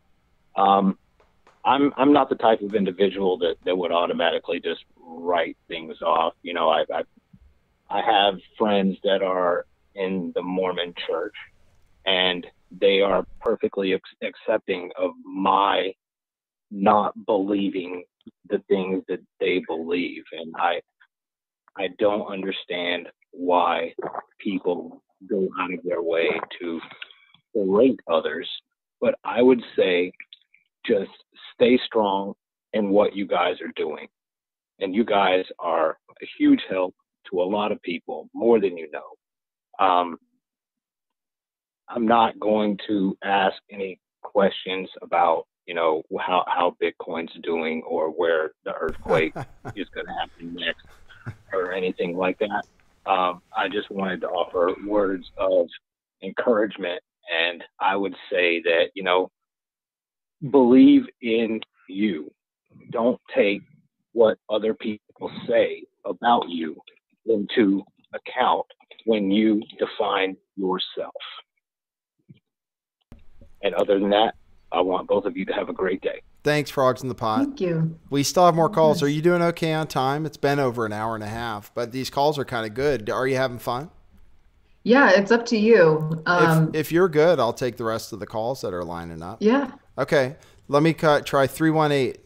I'm not the type of individual that would automatically just write things off. You know, I have friends that are in the Mormon church, and they are perfectly accepting of my not believing the things that they believe. And I don't understand why people go out of their way to berate others. But I would say just stay strong in what you guys are doing. And you guys are a huge help to a lot of people, more than you know. I'm not going to ask any questions about, you know, how Bitcoin's doing or where the earthquake is going to happen next or anything like that. I just wanted to offer words of encouragement. And I would say that, you know, believe in you. Don't take what other people say about you into account when you define yourself. And other than that, I want both of you to have a great day. Thanks, Frogs in the Pot. Thank you. We still have more calls. Are you doing okay on time? It's been over an hour and a half, but these calls are kind of good. Are you having fun? Yeah, it's up to you. If you're good, I'll take the rest of the calls that are lining up. Yeah. Okay. Let me try 318.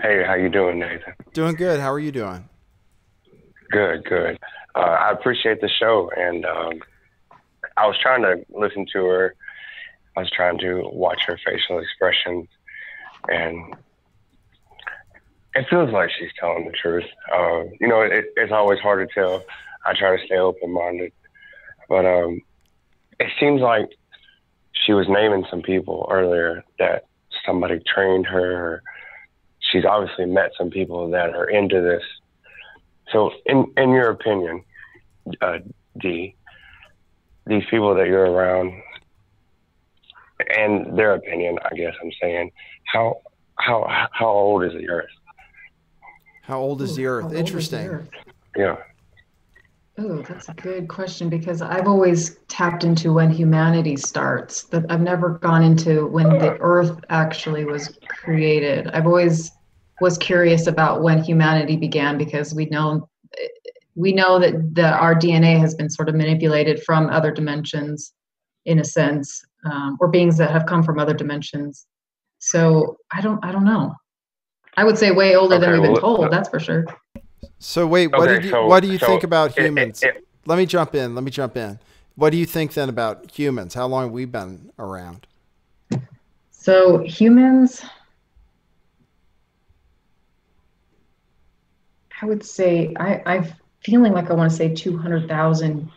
Hey, how you doing, Nathan? Doing good. How are you doing? Good. I appreciate the show, and I was trying to listen to her. I was trying to watch her facial expressions, and it feels like she's telling the truth. It's always hard to tell. I try to stay open-minded, but it seems like she was naming some people earlier that somebody trained her. Or she's obviously met some people that are into this. So, in your opinion, Dee, these people that you're around, and their opinion, I guess I'm saying, how old is the Earth? How old is the Earth? Interesting. Yeah. Oh, that's a good question, because I've always tapped into when humanity starts. That I've never gone into when the Earth actually was created. I've always was curious about when humanity began, because we know that our DNA has been sort of manipulated from other dimensions, in a sense, or beings that have come from other dimensions. So I don't know. I would say way older than we've been told. That's for sure. So wait, what do you think about humans? Let me jump in. What do you think then about humans? How long have we been around? So humans, I would say, I'm feeling like I want to say 200,000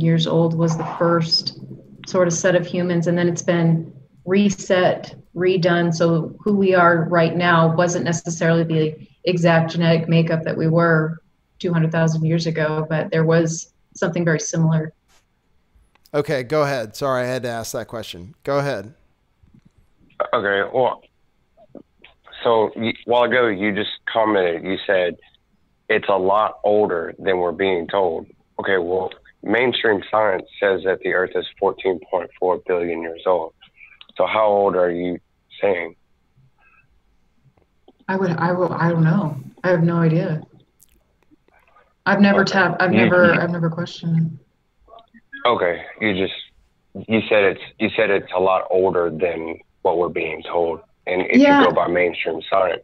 years old was the first sort of set of humans, and then it's been reset, redone. So who we are right now wasn't necessarily the exact genetic makeup that we were 200,000 years ago, but there was something very similar. Okay, go ahead. Sorry, I had to ask that question. Go ahead. Okay, well, so a while ago you just commented, you said it's a lot older than we're being told. Okay, well, mainstream science says that the Earth is 14.4 billion years old. So how old are you saying? I don't know. I have no idea. I've never questioned. Okay, you said it's a lot older than what we're being told, and if you go by mainstream science.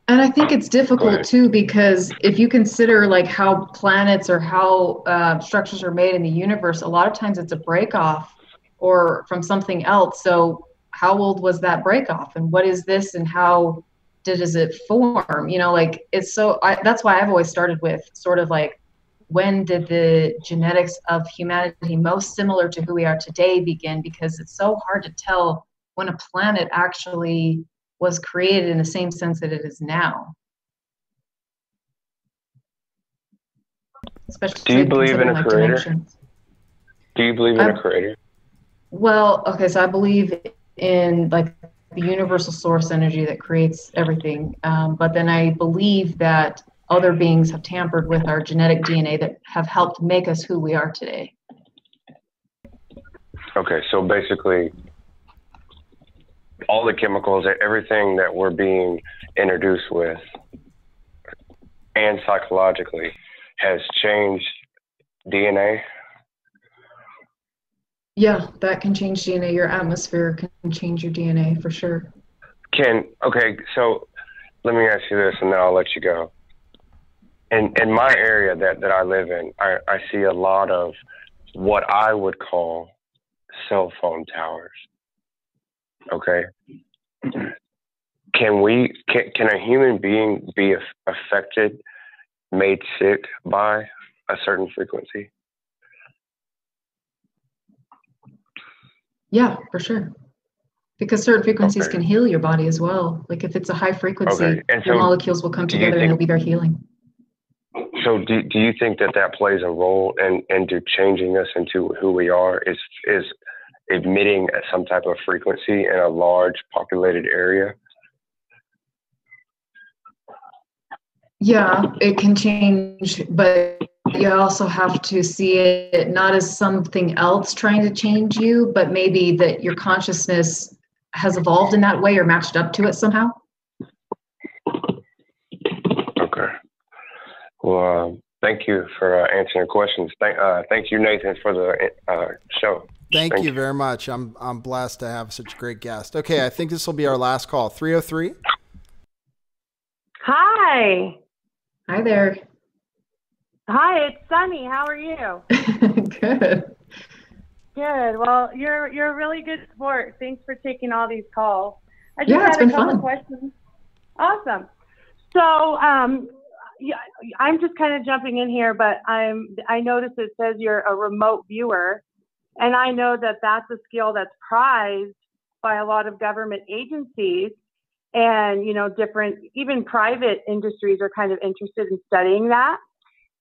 And I think it's difficult too, because if you consider like how planets or how structures are made in the universe, a lot of times it's a break off or from something else. So how old was that break off, and what is this, and how does it form? Like it's that's why I've always started with sort of like, when did the genetics of humanity most similar to who we are today begin? Because it's so hard to tell when a planet actually was created in the same sense that it is now. Especially do you believe in a creator? Dimensions. Do you believe in a creator? Well, okay, so I believe in like the universal source energy that creates everything. But then I believe that other beings have tampered with our genetic DNA that have helped make us who we are today. Okay, so basically all the chemicals, everything that we're being introduced with and psychologically has changed DNA. Yeah, that can change DNA. Your atmosphere can change your DNA for sure. Okay, so let me ask you this and then I'll let you go. In my area that I live in, I see a lot of what I would call cell phone towers. Okay. Can a human being be affected, made sick by a certain frequency? Yeah, for sure. Because certain frequencies can heal your body as well. Like if it's a high frequency, your molecules will come together and it'll be very healing. So do you think that plays a role into changing us into who we are, is emitting some type of frequency in a large populated area? Yeah, it can change, but you also have to see it not as something else trying to change you, but maybe that your consciousness has evolved in that way or matched up to it somehow. Okay. Well, thank you for answering questions. Thank you, Nathan, for the show. Thank you very much. I'm blessed to have such a great guest. Okay, I think this will be our last call. 303. Hi. Hi there. Hi, it's Sunny. How are you? Good. Good. Well, you're a really good sport. Thanks for taking all these calls. I just Yeah, it's had a been couple fun. questions. Awesome. So, yeah, I'm just kind of jumping in here, but I noticed it says you're a remote viewer, and I know that that's a skill that's prized by a lot of government agencies, and different, even private industries are kind of interested in studying that.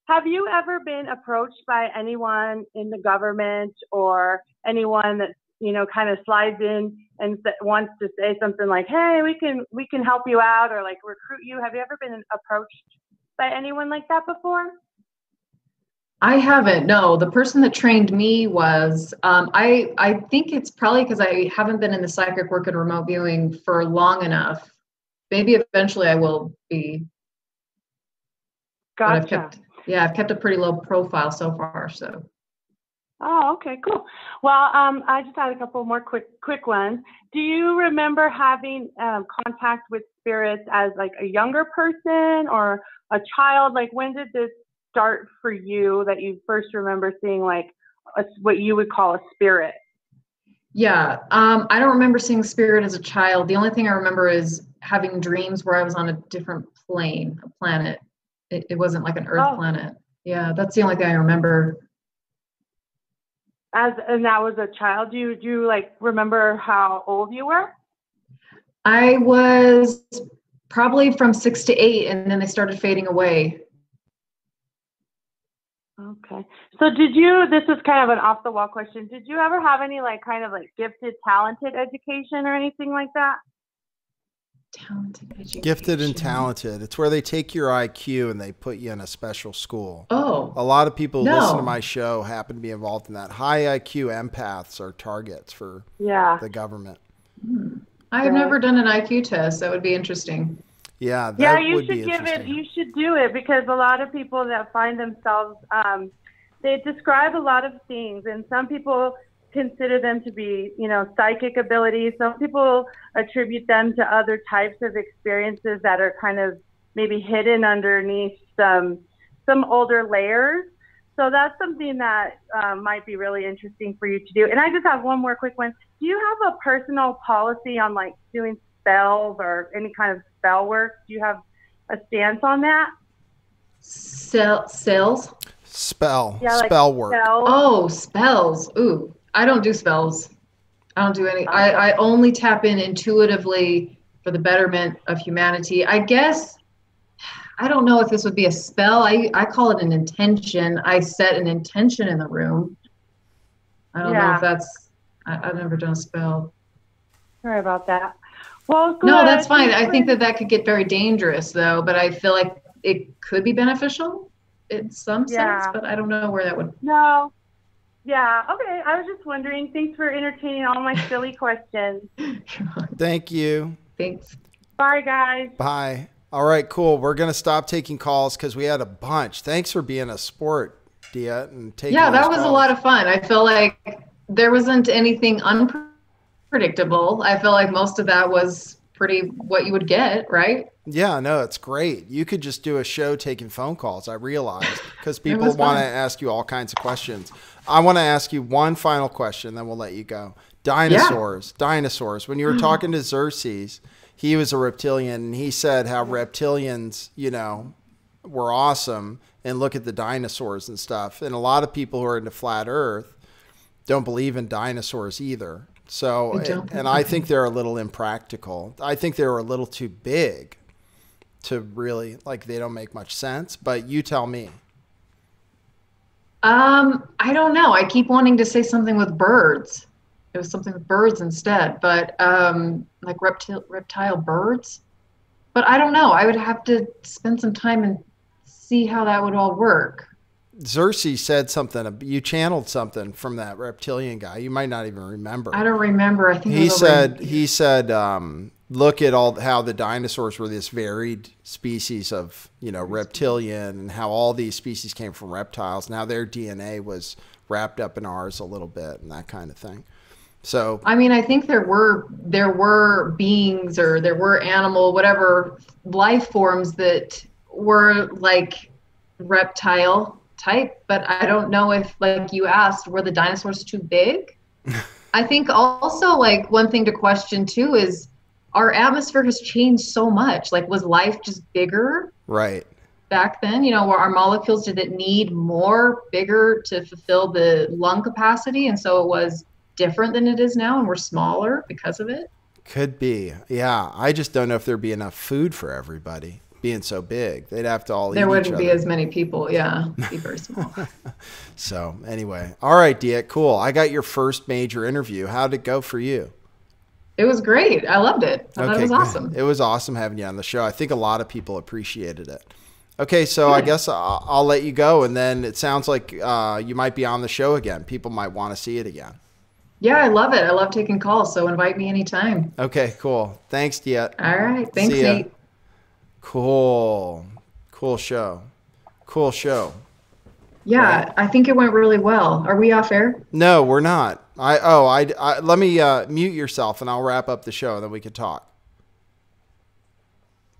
Have you ever been approached by anyone in the government or anyone that kind of slides in and wants to say something like, "Hey, we can help you out," or like recruit you? Have you ever been approached by anyone like that before? I haven't. No, the person that trained me was. I think it's probably because I haven't been in the psychic work and remote viewing for long enough. Maybe eventually I will be. Gotcha. I've kept a pretty low profile so far. So. Oh, okay, cool. Well, I just had a couple more quick ones. Do you remember having contact with spirits as like a younger person or a child? Like, when did this start for you that you first remember seeing like what you would call a spirit? Yeah, I don't remember seeing spirit as a child. The only thing I remember is having dreams where I was on a different plane, a planet. It wasn't like an Earth planet. Yeah, that's the only thing I remember. And that was a child. Do you like remember how old you were? I was probably from 6 to 8, and then they started fading away. Okay. So this is kind of an off the wall question. Did you ever have any like kind of like gifted, talented education or anything like that? Talented education. Gifted and talented. It's where they take your IQ and they put you in a special school. Oh. A lot of people who listen to my show happen to be involved in that. High IQ empaths are targets for the government. I have never done an IQ test. That would be interesting. Yeah, that you would should be give it. interesting. You should do it because a lot of people that find themselves, they describe a lot of things, and some people consider them to be, psychic abilities. Some people attribute them to other types of experiences that are kind of maybe hidden underneath some older layers. So that's something that might be really interesting for you to do. And I just have one more quick one. Do you have a personal policy on like doing spells or any kind of spell work? Do you have a stance on that? Sales? Spell. Yeah, like spell work. Spells. Oh, spells. Ooh, I don't do spells. I don't do any. Okay. I only tap in intuitively for the betterment of humanity. I guess, I don't know if this would be a spell. I call it an intention. I set an intention in the room. I don't know if that's, I've never done a spell. Sorry about that. Well, good. No, that's fine. I think that could get very dangerous though, but I feel like it could be beneficial in some sense, but I don't know where that would. No. Yeah. Okay. I was just wondering. Thanks for entertaining all my silly questions. Thank you. Thanks. Bye, guys. Bye. All right, cool. We're going to stop taking calls because we had a bunch. Thanks for being a sport, Deéte, and taking that was calls. a lot of fun. I feel like there wasn't anything unpredictable. I feel like most of that was pretty what you would get, right? Yeah, no, it's great. You could just do a show taking phone calls, I realized, because people want to ask you all kinds of questions. I want to ask you one final question, then we'll let you go. Dinosaurs. When you were talking to Xerxes, he was a reptilian, and he said how reptilians, were awesome, and look at the dinosaurs and stuff. And a lot of people who are into flat Earth don't believe in dinosaurs either. So, and I think they're a little impractical. I think they were a little too big to really, they don't make much sense. But you tell me. I don't know. I keep wanting to say something with birds. It was something with birds instead, but like reptile birds. But I don't know. I would have to spend some time and see how that would all work. Xerxes said something. You channeled something from that reptilian guy. You might not even remember. I don't remember. I think he said, look at how the dinosaurs were this varied species of, reptilian, and how all these species came from reptiles. Now their DNA was wrapped up in ours a little bit, and that kind of thing. So I mean, I think there were beings, or there were animal, whatever life forms that were like reptile type, but I don't know if, like you asked, were the dinosaurs too big? I think also, like, one thing to question too is, our atmosphere has changed so much. Like, was life just bigger Right. back then? You know, where our molecules, did it need more bigger to fulfill the lung capacity? And so it was different than it is now, and we're smaller because of it. Could be. Yeah. I just don't know if there'd be enough food for everybody being so big. They'd have to all eat There each wouldn't other. be as many people. Yeah. It'd be very small. So anyway. All right, Deéte. Cool. I got your first major interview. How'd it go for you? It was great. I loved it. I thought it was good. awesome. It was awesome having you on the show. I think a lot of people appreciated it. Okay, so I guess I'll let you go, and then it sounds like you might be on the show again. People might want to see it again. Yeah, I love it. I love taking calls, so invite me anytime. Okay, cool. Thanks, Deéte. All right. Thanks, See ya. Nate. Cool. Cool show. Cool show. Yeah, right. I think it went really well. Are we off air? No, we're not. Let me mute yourself, and I'll wrap up the show, and then we can talk.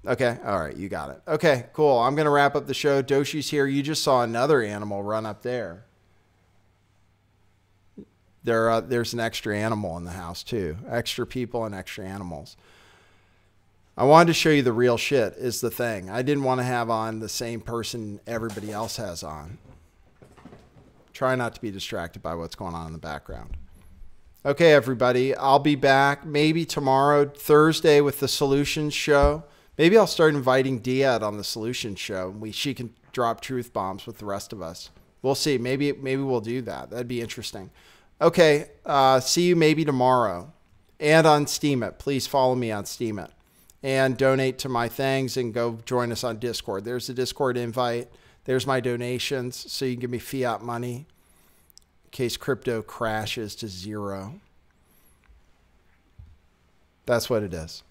Okay. All right. You got it. Okay, cool. I'm going to wrap up the show. Doshi's here. You just saw another animal run up there. There's an extra animal in the house too. Extra people and extra animals. I wanted to show you the real shit is the thing. I didn't want to have on the same person everybody else has on. Try not to be distracted by what's going on in the background. Okay, everybody. I'll be back maybe tomorrow, Thursday, with the Solutions Show. Maybe I'll start inviting Deéte on the Solutions Show. She can drop truth bombs with the rest of us. We'll see. Maybe we'll do that. That'd be interesting. Okay. See you maybe tomorrow. And on Steemit. Please follow me on Steemit. And donate to my things and go join us on Discord. There's the Discord invite. There's my donations. So you can give me fiat money in case crypto crashes to zero. That's what it is.